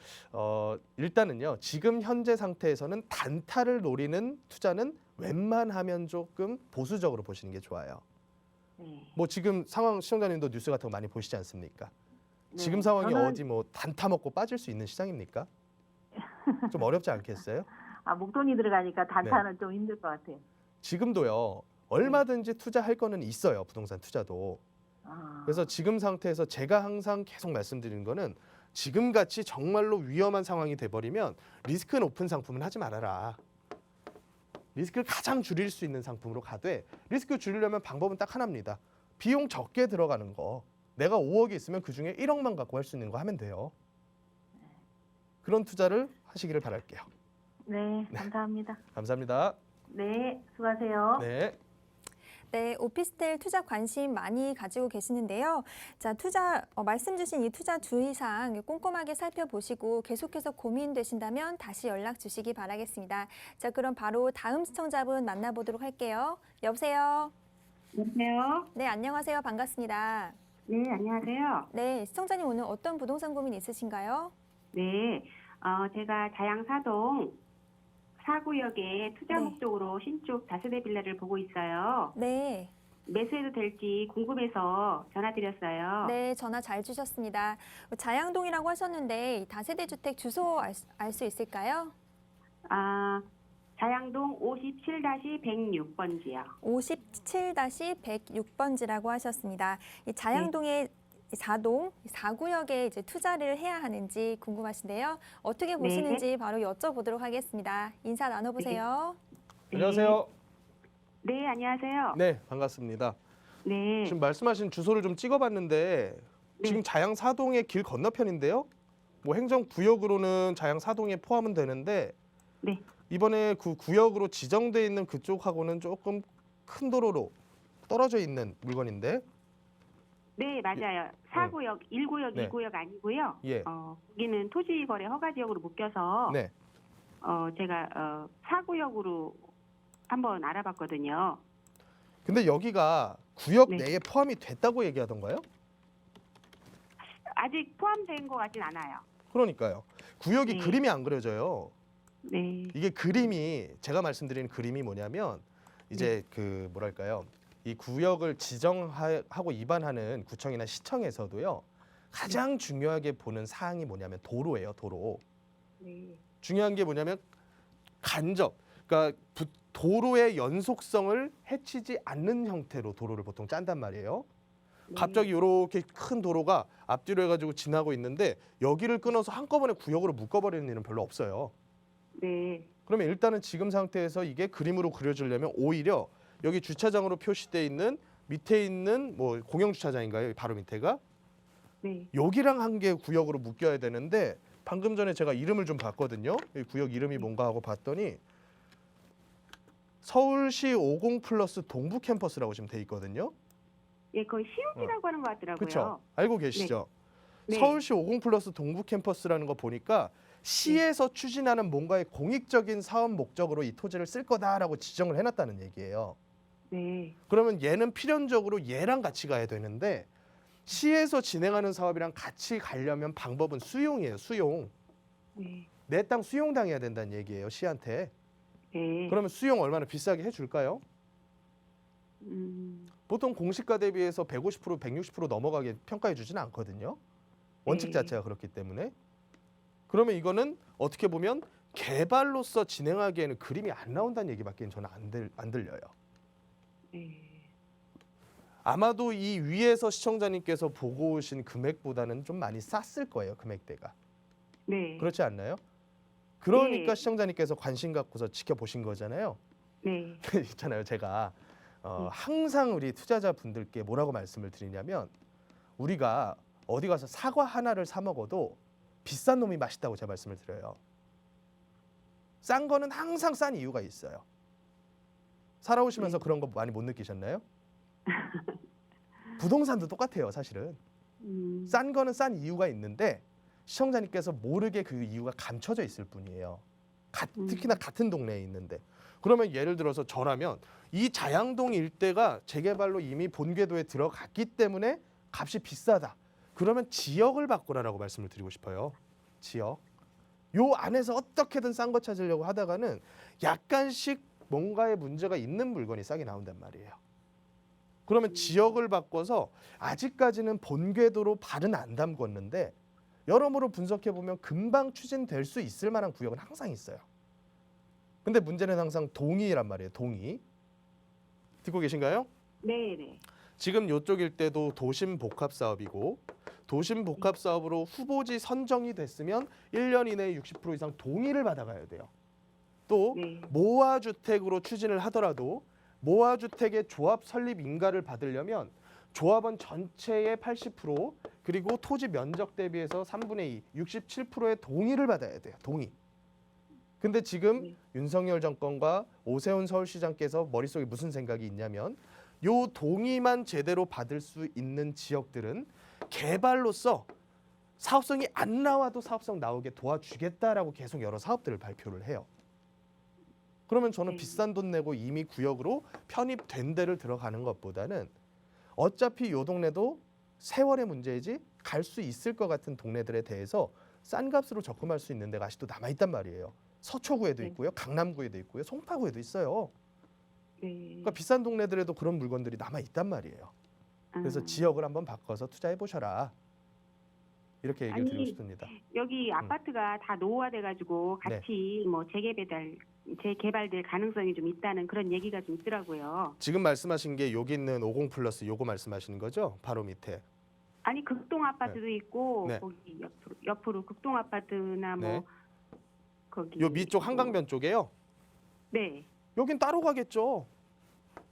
일단은요. 지금 현재 상태에서는 단타를 노리는 투자는 웬만하면 조금 보수적으로 보시는 게 좋아요. 네. 뭐 지금 상황 시청자님도 뉴스 같은 거 많이 보시지 않습니까? 네, 지금 상황이 저는- 어디 뭐 단타 먹고 빠질 수 있는 시장입니까? 좀 어렵지 않겠어요? 아, 목돈이 들어가니까 네. 단타는 좀 힘들 것 같아요. 지금도요. 얼마든지 투자할 거는 있어요. 부동산 투자도. 아, 그래서 지금 상태에서 제가 항상 계속 말씀드리는 거는 지금같이 정말로 위험한 상황이 돼버리면 리스크 높은 상품은 하지 말아라. 리스크를 가장 줄일 수 있는 상품으로 가되 리스크 줄이려면 방법은 딱 하나입니다. 비용 적게 들어가는 거. 내가 5억이 있으면 그중에 1억만 갖고 할 수 있는 거 하면 돼요. 그런 투자를 하시기를 바랄게요. 네, 감사합니다. 감사합니다. 네, 수고하세요. 네. 네, 오피스텔 투자 관심 많이 가지고 계시는데요. 자, 말씀 주신 이 투자 주의사항 꼼꼼하게 살펴보시고 계속해서 고민되신다면 다시 연락 주시기 바라겠습니다. 자, 그럼 바로 다음 시청자분 만나보도록 할게요. 여보세요? 여보세요? 네, 안녕하세요. 반갑습니다. 네, 안녕하세요. 네, 시청자님 오늘 어떤 부동산 고민 있으신가요? 네, 제가 자양사동 4구역에 투자 네. 목적으로 신축 다세대 빌라를 보고 있어요. 네, 매수해도 될지 궁금해서 전화드렸어요. 네, 전화 잘 주셨습니다. 자양동이라고 하셨는데 이 다세대 주택 주소 알 수 있을까요? 아, 자양동 57-106번지요. 57-106번지라고 하셨습니다. 이 자양동의 4동, 4구역에 이제 투자를 해야 하는지 궁금하신데요. 어떻게 보시는지 바로 여쭤보도록 하겠습니다. 인사 나눠보세요. 안녕하세요. 네, 안녕하세요. 네, 반갑습니다. 네. 지금 말씀하신 주소를 좀 찍어봤는데 지금 자양 사동의 길 건너편인데요. 뭐 행정구역으로는 자양 사동에 포함은 되는데 네. 이번에 그 구역으로 지정돼 있는 그쪽하고는 조금 큰 도로로 떨어져 있는 물건인데. 네, 맞아요. 4구역, 1구역, 네. 2구역 아니고요. 예. 여기는 토지거래 허가지역으로 묶여서 네. 제가 4구역으로 한번 알아봤거든요. 근데 여기가 구역 네. 내에 포함이 됐다고 얘기하던가요? 아직 포함된 것 같진 않아요. 그러니까요. 구역이 네. 그림이 안 그려져요. 네. 이게 그림이 제가 말씀드리는 그림이 뭐냐면 이제 그 뭐랄까요? 이 구역을 지정하고 입안하는 구청이나 시청에서도요. 가장 중요하게 보는 사항이 뭐냐면 도로예요, 도로. 네. 중요한 게 뭐냐면 간접, 그러니까 도로의 연속성을 해치지 않는 형태로 도로를 보통 짠단 말이에요. 갑자기 이렇게 큰 도로가 앞뒤로 해가지고 지나고 있는데 여기를 끊어서 한꺼번에 구역으로 묶어버리는 일은 별로 없어요. 네. 그러면 일단은 지금 상태에서 이게 그림으로 그려지려면 오히려 여기 주차장으로 표시되어 있는 밑에 있는 뭐 공영 주차장인가요? 바로 밑에가 네. 여기랑 한 개 구역으로 묶여야 되는데 방금 전에 제가 이름을 좀 봤거든요. 이 구역 이름이 뭔가 하고 봤더니 서울시 50 플러스 동부 캠퍼스라고 지금 돼 있거든요. 예, 거의 시흥지라고 하는 것 같더라고요. 그렇죠? 알고 계시죠? 네. 서울시 50 플러스 동부 캠퍼스라는 거 보니까 시에서 추진하는 뭔가의 공익적인 사업 목적으로 이 토지를 쓸 거다라고 지정을 해놨다는 얘기예요. 네. 그러면 얘는 필연적으로 얘랑 같이 가야 되는데 시에서 진행하는 사업이랑 같이 가려면 방법은 수용이에요. 수용. 네. 내 땅 수용당해야 된다는 얘기예요. 시한테. 네. 그러면 수용 얼마나 비싸게 해줄까요? 음, 보통 공시가 대비해서 150%, 160% 넘어가게 평가해 주지는 않거든요. 원칙 네. 자체가 그렇기 때문에. 그러면 이거는 어떻게 보면 개발로서 진행하기에는 그림이 안 나온다는 얘기밖에 저는 안 들려요. 네. 아마도 이 위에서 시청자님께서 보고 오신 금액보다는 좀 많이 쌌을 거예요. 금액대가. 네. 그렇지 않나요? 그러니까 네. 시청자님께서 관심 갖고서 지켜보신 거잖아요. 네. 있잖아요. 제가 항상 우리 투자자분들께 뭐라고 말씀을 드리냐면 우리가 어디 가서 사과 하나를 사 먹어도 비싼 놈이 맛있다고 제가 말씀을 드려요. 싼 거는 항상 싼 이유가 있어요. 살아오시면서 네. 그런 거 많이 못 느끼셨나요? 부동산도 똑같아요. 사실은. 싼 거는 싼 이유가 있는데 시청자님께서 모르게 그 이유가 감춰져 있을 뿐이에요. 특히나 같은 동네에 있는데. 그러면 예를 들어서 저라면 이 자양동 일대가 재개발로 이미 본궤도에 들어갔기 때문에 값이 비싸다. 그러면 지역을 바꾸라라고 말씀을 드리고 싶어요. 지역. 요 안에서 어떻게든 싼 거 찾으려고 하다가는 약간씩 뭔가의 문제가 있는 물건이 싸게 나온단 말이에요. 그러면 지역을 바꿔서 아직까지는 본궤도로 발은 안 담궜는데 여러모로 분석해 보면 금방 추진될 수 있을 만한 구역은 항상 있어요. 근데 문제는 항상 동의란 말이에요. 동의. 듣고 계신가요? 네. 네. 지금 이쪽 일대도 도심 복합 사업이고 도심 복합 사업으로 후보지 선정이 됐으면 1년 이내에 60% 이상 동의를 받아가야 돼요. 또 네. 모아 주택으로 추진을 하더라도 모아 주택의 조합 설립 인가를 받으려면 조합원 전체의 80% 그리고 토지 면적 대비해서 3분의 2, 67%의 동의를 받아야 돼요. 동의. 근데 지금 네. 윤석열 정권과 오세훈 서울시장께서 머릿속에 무슨 생각이 있냐면 요 동의만 제대로 받을 수 있는 지역들은 개발로서 사업성이 안 나와도 사업성 나오게 도와주겠다라고 계속 여러 사업들을 발표를 해요. 그러면 저는 네. 비싼 돈 내고 이미 구역으로 편입된 데를 들어가는 것보다는 어차피 요 동네도 세월의 문제이지 갈 수 있을 것 같은 동네들에 대해서 싼 값으로 접근할 수 있는 데가 아직도 남아있단 말이에요. 서초구에도 네. 있고요. 강남구에도 있고요. 송파구에도 있어요. 네. 그러니까 비싼 동네들에도 그런 물건들이 남아 있단 말이에요. 그래서 아. 지역을 한번 바꿔서 투자해 보셔라. 이렇게 얘기를 드리고 아니, 싶습니다. 여기 아파트가 다 노후화돼가지고 네. 같이 뭐 재개발될 가능성이 좀 있다는 그런 얘기가 좀 있더라고요. 지금 말씀하신 게 여기 있는 50 플러스 요거 말씀하시는 거죠? 바로 밑에. 아니 극동 아파트도 있고 네. 거기 옆으로 극동 아파트나 뭐 네. 거기 요 밑쪽 한강변 쪽에요. 네. 여긴 따로 가겠죠.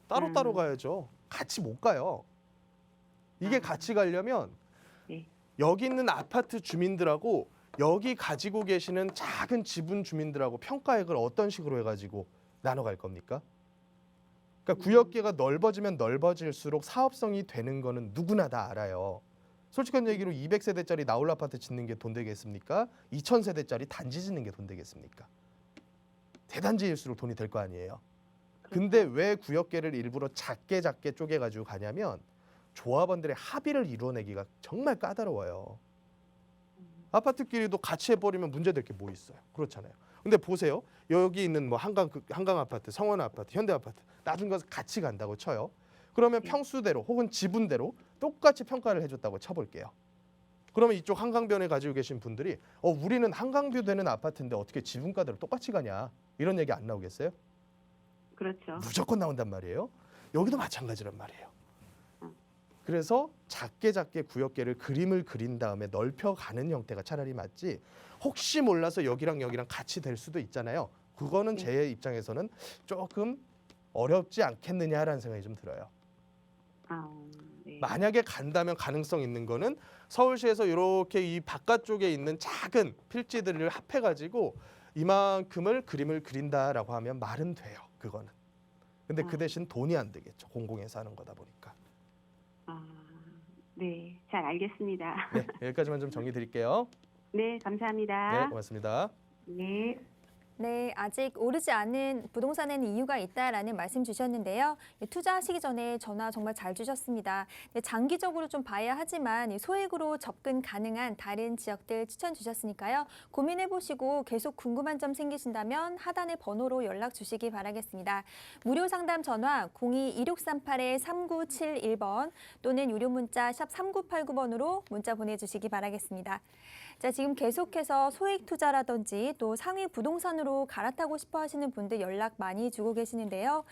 따로 음. 가야죠. 같이 못 가요. 이게 아. 같이 가려면 네. 여기 있는 아파트 주민들하고 여기 가지고 계시는 작은 지분 주민들하고 평가액을 어떤 식으로 해가지고 나눠갈 겁니까? 그러니까 구역계가 넓어지면 넓어질수록 사업성이 되는 거는 누구나 다 알아요. 솔직한 얘기로 200세대짜리 나홀 아파트 짓는 게 돈 되겠습니까? 2000세대짜리 단지 짓는 게 돈 되겠습니까? 대단지일수록 돈이 될 거 아니에요. 근데 왜 구역계를 일부러 작게 쪼개가지고 가냐면 조합원들의 합의를 이루어내기가 정말 까다로워요. 아파트끼리도 같이 해버리면 문제될 게 뭐 있어요. 그렇잖아요. 근데 보세요. 여기 있는 뭐 한강 아파트, 성원 아파트, 현대 아파트 나중에 가서 같이 간다고 쳐요. 그러면 평수대로 혹은 지분대로 똑같이 평가를 해줬다고 쳐볼게요. 그러면 이쪽 한강변에 가지고 계신 분들이 우리는 한강뷰 되는 아파트인데 어떻게 지분가대로 똑같이 가냐 이런 얘기 안 나오겠어요? 그렇죠. 무조건 나온단 말이에요. 여기도 마찬가지란 말이에요. 그래서 작게 구역계를 그림을 그린 다음에 넓혀가는 형태가 차라리 맞지. 혹시 몰라서 여기랑 같이 될 수도 있잖아요. 그거는 제 입장에서는 조금 어렵지 않겠느냐라는 생각이 좀 들어요. 아, 네. 만약에 간다면 가능성 있는 거는 서울시에서 이렇게 이 바깥쪽에 있는 작은 필지들을 합해가지고 이만큼을 그림을 그린다라고 하면 말은 돼요. 그거는. 근데 그 대신 돈이 안 되겠죠. 공공에서 하는 거다 보니까. 아, 네. 잘 알겠습니다. 네, 여기까지만 좀 정리 드릴게요. 네, 네, 감사합니다. 고맙습니다. 네. 네, 아직 오르지 않은 부동산에는 이유가 있다라는 말씀 주셨는데요. 투자하시기 전에 전화 정말 잘 주셨습니다. 장기적으로 좀 봐야 하지만 소액으로 접근 가능한 다른 지역들 추천 주셨으니까요. 고민해보시고 계속 궁금한 점 생기신다면 하단의 번호로 연락 주시기 바라겠습니다. 무료 상담 전화 02-2638-3971번 또는 유료 문자 샵 3989번으로 문자 보내주시기 바라겠습니다. 자, 지금 계속해서 소액 투자라든지 또 상위 부동산으로 갈아타고 싶어 하시는 분들 연락 많이 주고 계시는데요.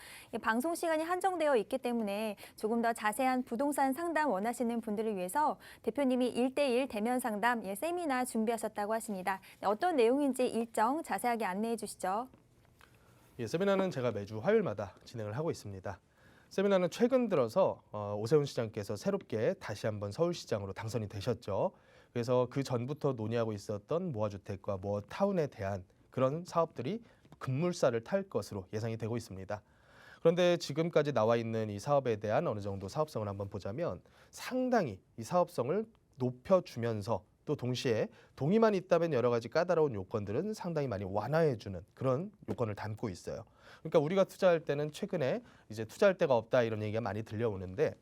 방송 시간이 한정되어 있기 때문에 조금 더 자세한 부동산 상담 원하시는 분들을 위해서 대표님이 1대1 대면 상담 세미나 준비하셨다고 하십니다. 어떤 내용인지 일정 자세하게 안내해 주시죠. 예, 세미나는 제가 매주 화요일마다 진행을 하고 있습니다. 세미나는 최근 들어서 오세훈 시장께서 새롭게 다시 한번 서울시장으로 당선이 되셨죠. 그래서 그 전부터 논의하고 있었던 모아주택과 모아타운에 대한 그런 사업들이 급물살을 탈 것으로 예상이 되고 있습니다. 그런데 지금까지 나와 있는 이 사업에 대한 어느 정도 사업성을 한번 보자면 상당히 이 사업성을 높여주면서 또 동시에 동의만 있다면 여러 가지 까다로운 요건들은 상당히 많이 완화해주는 그런 요건을 담고 있어요. 그러니까 우리가 투자할 때는 최근에 이제 투자할 데가 없다 이런 얘기가 많이 들려오는데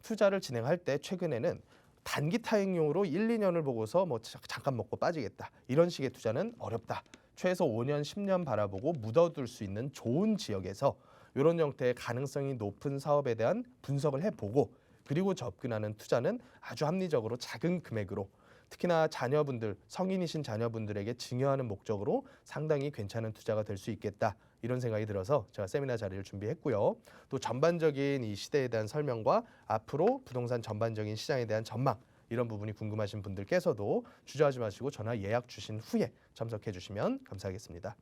투자를 진행할 때 최근에는 단기 타행용으로 1, 2년을 보고서 뭐 잠깐 먹고 빠지겠다. 이런 식의 투자는 어렵다. 최소 5년, 10년 바라보고 묻어둘 수 있는 좋은 지역에서 이런 형태의 가능성이 높은 사업에 대한 분석을 해보고 그리고 접근하는 투자는 아주 합리적으로 작은 금액으로 특히나 자녀분들, 성인이신 자녀분들에게 증여하는 목적으로 상당히 괜찮은 투자가 될 수 있겠다. 이런 생각이 들어서 제가 세미나 자리를 준비했고요. 또 전반적인 이 시대에 대한 설명과 앞으로 부동산 전반적인 시장에 대한 전망 이런 부분이 궁금하신 분들께서도 주저하지 마시고 전화 예약 주신 후에 참석해 주시면 감사하겠습니다.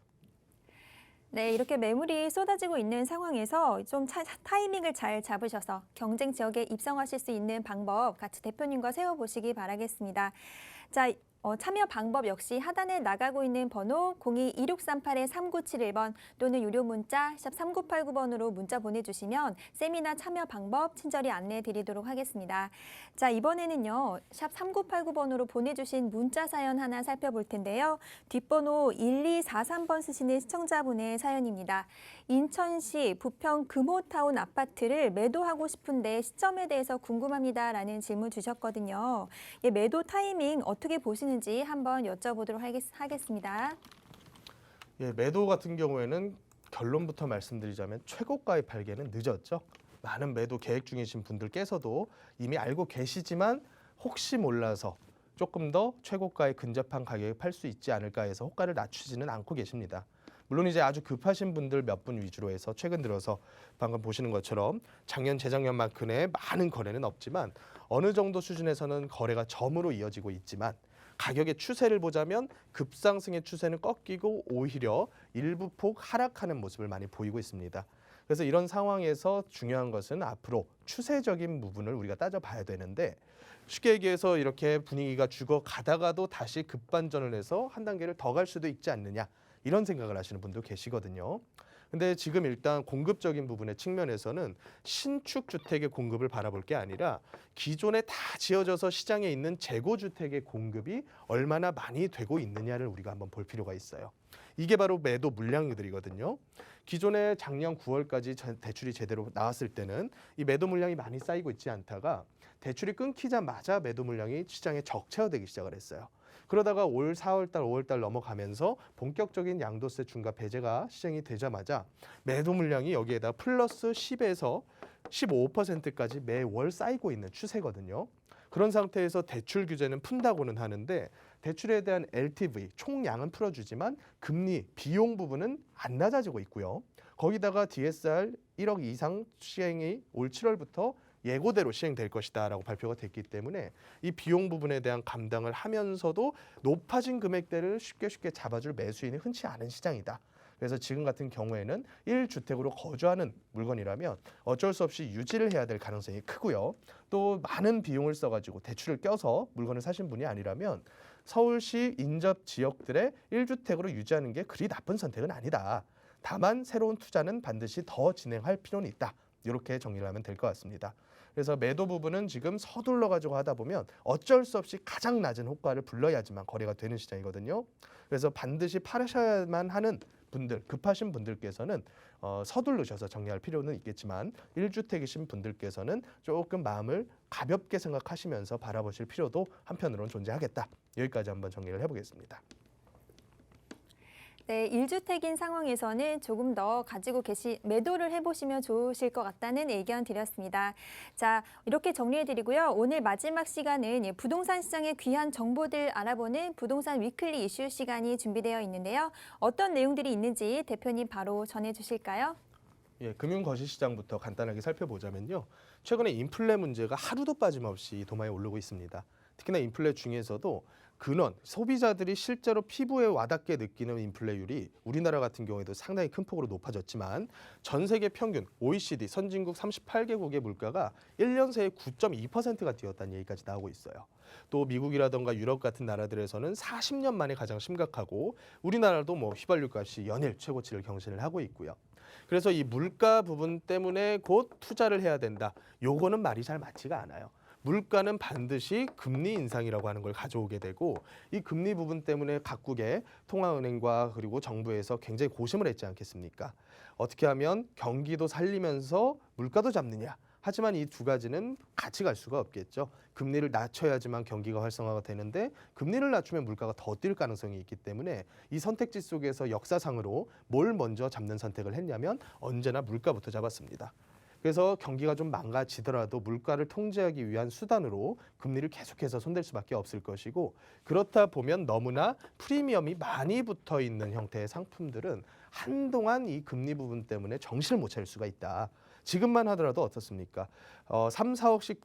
네, 이렇게 매물이 쏟아지고 있는 상황에서 좀 타이밍을 잘 잡으셔서 경쟁 지역에 입성하실 수 있는 방법 같이 대표님과 세워보시기 바라겠습니다. 자, 참여 방법 역시 하단에 나가고 있는 번호 02-2638-3971번 또는 유료 문자 샵 3989번으로 문자 보내주시면 세미나 참여 방법 친절히 안내해 드리도록 하겠습니다. 자, 이번에는요. 샵 3989번으로 보내주신 문자 사연 하나 살펴볼 텐데요. 뒷번호 1243번 쓰시는 시청자분의 사연입니다. 인천시 부평 금호타운 아파트를 매도하고 싶은데 시점에 대해서 궁금합니다라는 질문 주셨거든요. 매도 타이밍 어떻게 보시는지 한번 여쭤보도록 하겠습니다. 예, 매도 같은 경우에는 결론부터 말씀드리자면 최고가의 발견은 늦었죠. 많은 매도 계획 중이신 분들께서도 이미 알고 계시지만 혹시 몰라서 조금 더 최고가에 근접한 가격에 팔 수 있지 않을까 해서 호가를 낮추지는 않고 계십니다. 물론 이제 아주 급하신 분들 몇 분 위주로 해서 최근 들어서 방금 보시는 것처럼 작년, 재작년만큼의 많은 거래는 없지만 어느 정도 수준에서는 거래가 점으로 이어지고 있지만 가격의 추세를 보자면 급상승의 추세는 꺾이고 오히려 일부 폭 하락하는 모습을 많이 보이고 있습니다. 그래서 이런 상황에서 중요한 것은 앞으로 추세적인 부분을 우리가 따져봐야 되는데 쉽게 얘기해서 이렇게 분위기가 죽어가다가도 다시 급반전을 해서 한 단계를 더 갈 수도 있지 않느냐 이런 생각을 하시는 분도 계시거든요. 근데 지금 일단 공급적인 부분의 측면에서는 신축 주택의 공급을 바라볼 게 아니라 기존에 다 지어져서 시장에 있는 재고 주택의 공급이 얼마나 많이 되고 있느냐를 우리가 한번 볼 필요가 있어요. 이게 바로 매도 물량들이거든요. 기존에 작년 9월까지 대출이 제대로 나왔을 때는 이 매도 물량이 많이 쌓이고 있지 않다가 대출이 끊기자마자 매도 물량이 시장에 적체화되기 시작을 했어요. 그러다가 올 4월달, 5월달 넘어가면서 본격적인 양도세 중과 배제가 시행이 되자마자 매도 물량이 여기에다 플러스 10에서 15%까지 매월 쌓이고 있는 추세거든요. 그런 상태에서 대출 규제는 푼다고는 하는데 대출에 대한 LTV, 총량은 풀어주지만 금리, 비용 부분은 안 낮아지고 있고요. 거기다가 DSR 1억 이상 시행이 올 7월부터 예고대로 시행될 것이다 라고 발표가 됐기 때문에 이 비용 부분에 대한 감당을 하면서도 높아진 금액대를 쉽게 잡아줄 매수인이 흔치 않은 시장이다. 그래서 지금 같은 경우에는 1주택으로 거주하는 물건이라면 어쩔 수 없이 유지를 해야 될 가능성이 크고요. 또 많은 비용을 써가지고 대출을 껴서 물건을 사신 분이 아니라면 서울시 인접 지역들의 1주택으로 유지하는 게 그리 나쁜 선택은 아니다. 다만 새로운 투자는 반드시 더 진행할 필요는 있다. 이렇게 정리를 하면 될 것 같습니다. 그래서 매도 부분은 지금 서둘러 가지고 하다 보면 어쩔 수 없이 가장 낮은 호가를 불러야지만 거래가 되는 시장이거든요. 그래서 반드시 팔으셔야만 하는 분들, 급하신 분들께서는 서두르셔서 정리할 필요는 있겠지만 1주택이신 분들께서는 조금 마음을 가볍게 생각하시면서 바라보실 필요도 한편으로는 존재하겠다. 여기까지 한번 정리를 해보겠습니다. 네, 1주택인 상황에서는 조금 더 가지고 매도를 해보시면 좋으실 것 같다는 의견 드렸습니다. 자, 이렇게 정리해드리고요. 오늘 마지막 시간은 부동산 시장의 귀한 정보들 알아보는 부동산 위클리 이슈 시간이 준비되어 있는데요. 어떤 내용들이 있는지 대표님 바로 전해주실까요? 예, 금융 거시 시장부터 간단하게 살펴보자면요. 최근에 인플레 문제가 하루도 빠짐없이 도마에 오르고 있습니다. 특히나 인플레 중에서도 근원, 소비자들이 실제로 피부에 와닿게 느끼는 인플레율이 우리나라 같은 경우에도 상당히 큰 폭으로 높아졌지만 전 세계 평균 OECD 선진국 38개국의 물가가 1년 새에 9.2%가 뛰었다는 얘기까지 나오고 있어요. 또 미국이라던가 유럽 같은 나라들에서는 40년 만에 가장 심각하고 우리나라도 휘발유 값이 연일 최고치를 경신을 하고 있고요. 그래서 이 물가 부분 때문에 곧 투자를 해야 된다. 요거는 말이 잘 맞지가 않아요. 물가는 반드시 금리 인상이라고 하는 걸 가져오게 되고 이 금리 부분 때문에 각국의 통화은행과 그리고 정부에서 굉장히 고심을 했지 않겠습니까? 어떻게 하면 경기도 살리면서 물가도 잡느냐? 하지만 이 두 가지는 같이 갈 수가 없겠죠. 금리를 낮춰야지만 경기가 활성화가 되는데 금리를 낮추면 물가가 더 뛸 가능성이 있기 때문에 이 선택지 속에서 역사상으로 뭘 먼저 잡는 선택을 했냐면 언제나 물가부터 잡았습니다. 그래서 경기가 좀 망가지더라도 물가를 통제하기 위한 수단으로 금리를 계속해서 손댈 수밖에 없을 것이고 그렇다 보면 너무나 프리미엄이 많이 붙어 있는 형태의 상품들은 한동안 이 금리 부분 때문에 정신을 못 차릴 수가 있다. 지금만 하더라도 어떻습니까? 3, 4억씩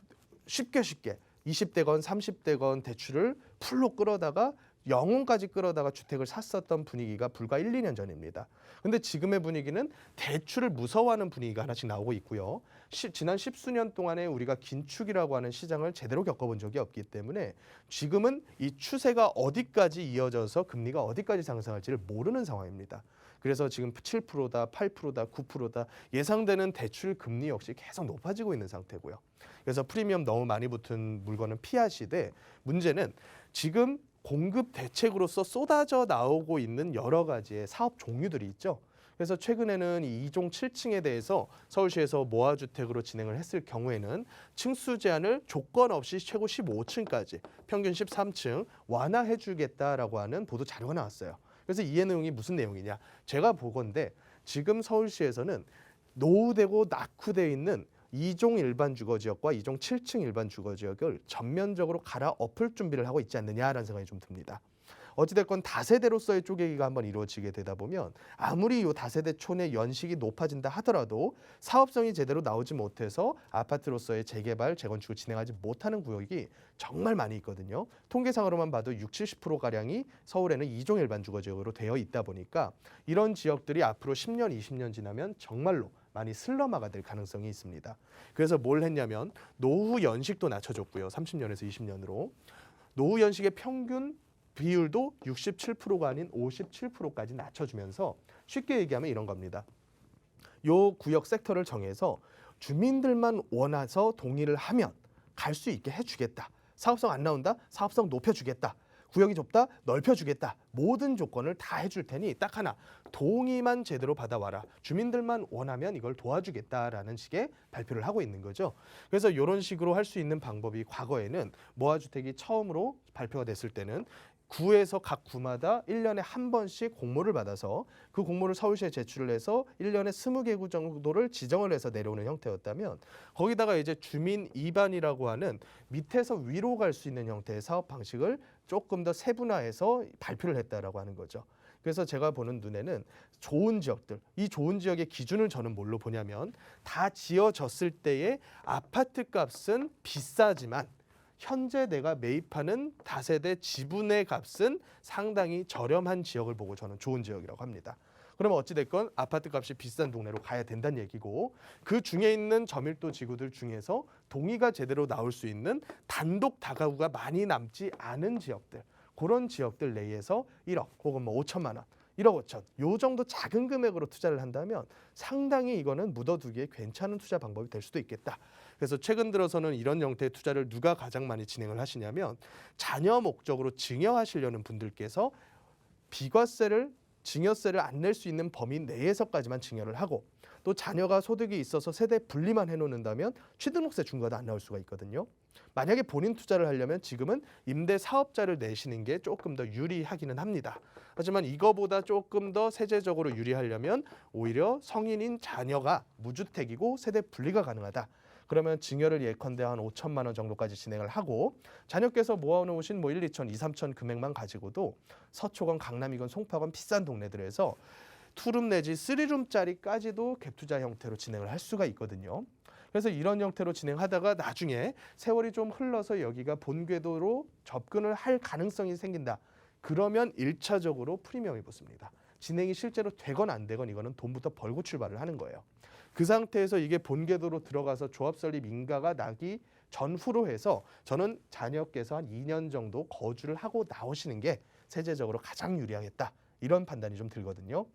쉽게 20대건 30대건 대출을 풀로 끌어다가 영혼까지 끌어다가 주택을 샀었던 분위기가 불과 1, 2년 전입니다. 근데 지금의 분위기는 대출을 무서워하는 분위기가 하나씩 나오고 있고요. 지난 10수년 동안에 우리가 긴축이라고 하는 시장을 제대로 겪어본 적이 없기 때문에 지금은 이 추세가 어디까지 이어져서 금리가 어디까지 상승할지를 모르는 상황입니다. 그래서 지금 7%다, 8%다, 9%다 예상되는 대출 금리 역시 계속 높아지고 있는 상태고요. 그래서 프리미엄 너무 많이 붙은 물건은 피하시되 문제는 지금 공급 대책으로서 쏟아져 나오고 있는 여러 가지의 사업 종류들이 있죠. 그래서 최근에는 이 2종 7층에 대해서 서울시에서 모아주택으로 진행을 했을 경우에는 층수 제한을 조건 없이 최고 15층까지 평균 13층 완화해 주겠다라고 하는 보도 자료가 나왔어요. 그래서 이 내용이 무슨 내용이냐. 제가 보건대 지금 서울시에서는 노후되고 낙후되어 있는 2종 일반 주거지역과 2종 7층 일반 주거지역을 전면적으로 갈아엎을 준비를 하고 있지 않느냐라는 생각이 좀 듭니다. 어찌됐건 다세대로서의 쪼개기가 한번 이루어지게 되다 보면 아무리 이 다세대촌의 연식이 높아진다 하더라도 사업성이 제대로 나오지 못해서 아파트로서의 재개발, 재건축을 진행하지 못하는 구역이 정말 많이 있거든요. 통계상으로만 봐도 60~70%가량이 서울에는 2종 일반 주거지역으로 되어 있다 보니까 이런 지역들이 앞으로 10년, 20년 지나면 정말로 많이 슬럼화가 될 가능성이 있습니다. 그래서 뭘 했냐면 노후 연식도 낮춰줬고요. 30년에서 20년으로. 노후 연식의 평균 비율도 67%가 아닌 57%까지 낮춰주면서 쉽게 얘기하면 이런 겁니다. 요 구역 섹터를 정해서 주민들만 원해서 동의를 하면 갈 수 있게 해주겠다. 사업성 안 나온다? 사업성 높여주겠다. 구역이 좁다? 넓혀주겠다. 모든 조건을 다 해줄 테니 딱 하나, 동의만 제대로 받아와라. 주민들만 원하면 이걸 도와주겠다라는 식의 발표를 하고 있는 거죠. 그래서 이런 식으로 할 수 있는 방법이 과거에는 모아주택이 처음으로 발표가 됐을 때는 구에서 각 구마다 1년에 한 번씩 공모를 받아서 그 공모를 서울시에 제출을 해서 1년에 20개구 정도를 지정을 해서 내려오는 형태였다면 거기다가 이제 주민 2반이라고 하는 밑에서 위로 갈 수 있는 형태의 사업 방식을 조금 더 세분화해서 발표를 했다라고 하는 거죠. 그래서 제가 보는 눈에는 좋은 지역들, 이 좋은 지역의 기준을 저는 뭘로 보냐면 다 지어졌을 때의 아파트 값은 비싸지만 현재 내가 매입하는 다세대 지분의 값은 상당히 저렴한 지역을 보고 저는 좋은 지역이라고 합니다. 그러면 어찌됐건 아파트 값이 비싼 동네로 가야 된다는 얘기고 그 중에 있는 저밀도 지구들 중에서 동의가 제대로 나올 수 있는 단독 다가구가 많이 남지 않은 지역들, 그런 지역들 내에서 1억 혹은 뭐 5천만 원, 1억 5천 요 정도 작은 금액으로 투자를 한다면 상당히 이거는 묻어두기에 괜찮은 투자 방법이 될 수도 있겠다. 그래서 최근 들어서는 이런 형태의 투자를 누가 가장 많이 진행을 하시냐면 자녀 목적으로 증여하시려는 분들께서 비과세를 증여세를 안 낼 수 있는 범위 내에서까지만 증여를 하고 또 자녀가 소득이 있어서 세대 분리만 해놓는다면 취등록세 중과도 안 나올 수가 있거든요. 만약에 본인 투자를 하려면 지금은 임대 사업자를 내시는 게 조금 더 유리하기는 합니다. 하지만 이거보다 조금 더 세제적으로 유리하려면 오히려 성인인 자녀가 무주택이고 세대 분리가 가능하다. 그러면 증여를 예컨대 한 5천만 원 정도까지 진행을 하고 자녀께서 모아놓으신 뭐 1, 2천, 2, 3천 금액만 가지고도 서초건, 강남이건, 송파건 비싼 동네들에서 투룸 내지 쓰리룸짜리까지도 갭 투자 형태로 진행을 할 수가 있거든요. 그래서 이런 형태로 진행하다가 나중에 세월이 좀 흘러서 여기가 본궤도로 접근을 할 가능성이 생긴다. 그러면 1차적으로 프리미엄이 붙습니다. 진행이 실제로 되건 안 되건 이거는 돈부터 벌고 출발을 하는 거예요. 그 상태에서 이게 본궤도로 들어가서 조합 설립 인가가 나기 전후로 해서 저는 자녀께서 한 2년 정도 거주를 하고 나오시는 게 세제적으로 가장 유리하겠다. 이런 판단이 좀 들거든요.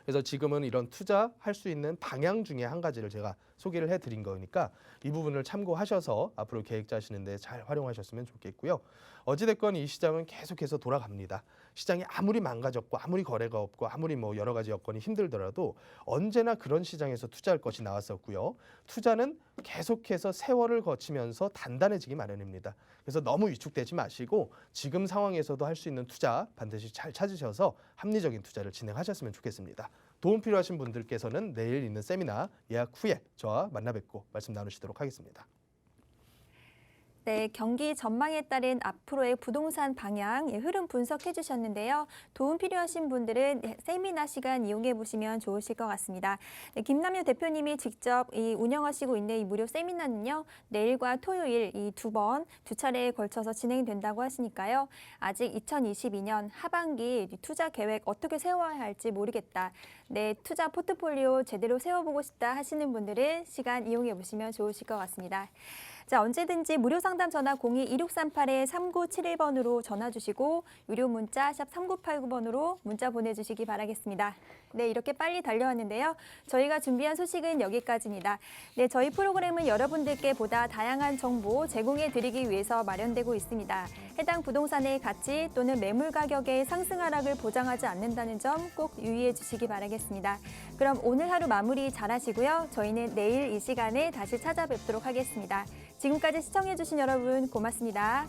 그래서 지금은 이런 투자할 수 있는 방향 중에 한 가지를 제가 소개를 해드린 거니까 이 부분을 참고하셔서 앞으로 계획 짜시는데 잘 활용하셨으면 좋겠고요. 어찌됐건 이 시장은 계속해서 돌아갑니다. 시장이 아무리 망가졌고 아무리 거래가 없고 아무리 뭐 여러 가지 여건이 힘들더라도 언제나 그런 시장에서 투자할 것이 나왔었고요. 투자는 계속해서 세월을 거치면서 단단해지기 마련입니다. 그래서 너무 위축되지 마시고 지금 상황에서도 할 수 있는 투자 반드시 잘 찾으셔서 합리적인 투자를 진행하셨으면 좋겠습니다. 도움 필요하신 분들께서는 내일 있는 세미나 예약 후에 저와 만나 뵙고 말씀 나누시도록 하겠습니다. 네, 경기 전망에 따른 앞으로의 부동산 방향, 흐름 분석해 주셨는데요. 도움 필요하신 분들은 세미나 시간 이용해 보시면 좋으실 것 같습니다. 네, 김남효 대표님이 직접 운영하시고 있는 이 무료 세미나는요. 내일과 토요일 이 두 차례에 걸쳐서 진행된다고 하시니까요. 아직 2022년 하반기 투자 계획 어떻게 세워야 할지 모르겠다. 네, 투자 포트폴리오 제대로 세워보고 싶다 하시는 분들은 시간 이용해 보시면 좋으실 것 같습니다. 자, 언제든지 무료 상담 전화 02-2638-3971번으로 전화 주시고 유료 문자 샵 3989번으로 문자 보내주시기 바라겠습니다. 네, 이렇게 빨리 달려왔는데요. 저희가 준비한 소식은 여기까지입니다. 네, 저희 프로그램은 여러분들께 보다 다양한 정보 제공해 드리기 위해서 마련되고 있습니다. 해당 부동산의 가치 또는 매물 가격의 상승 하락을 보장하지 않는다는 점 꼭 유의해 주시기 바라겠습니다. 그럼 오늘 하루 마무리 잘하시고요. 저희는 내일 이 시간에 다시 찾아뵙도록 하겠습니다. 지금까지 시청해주신 여러분 고맙습니다.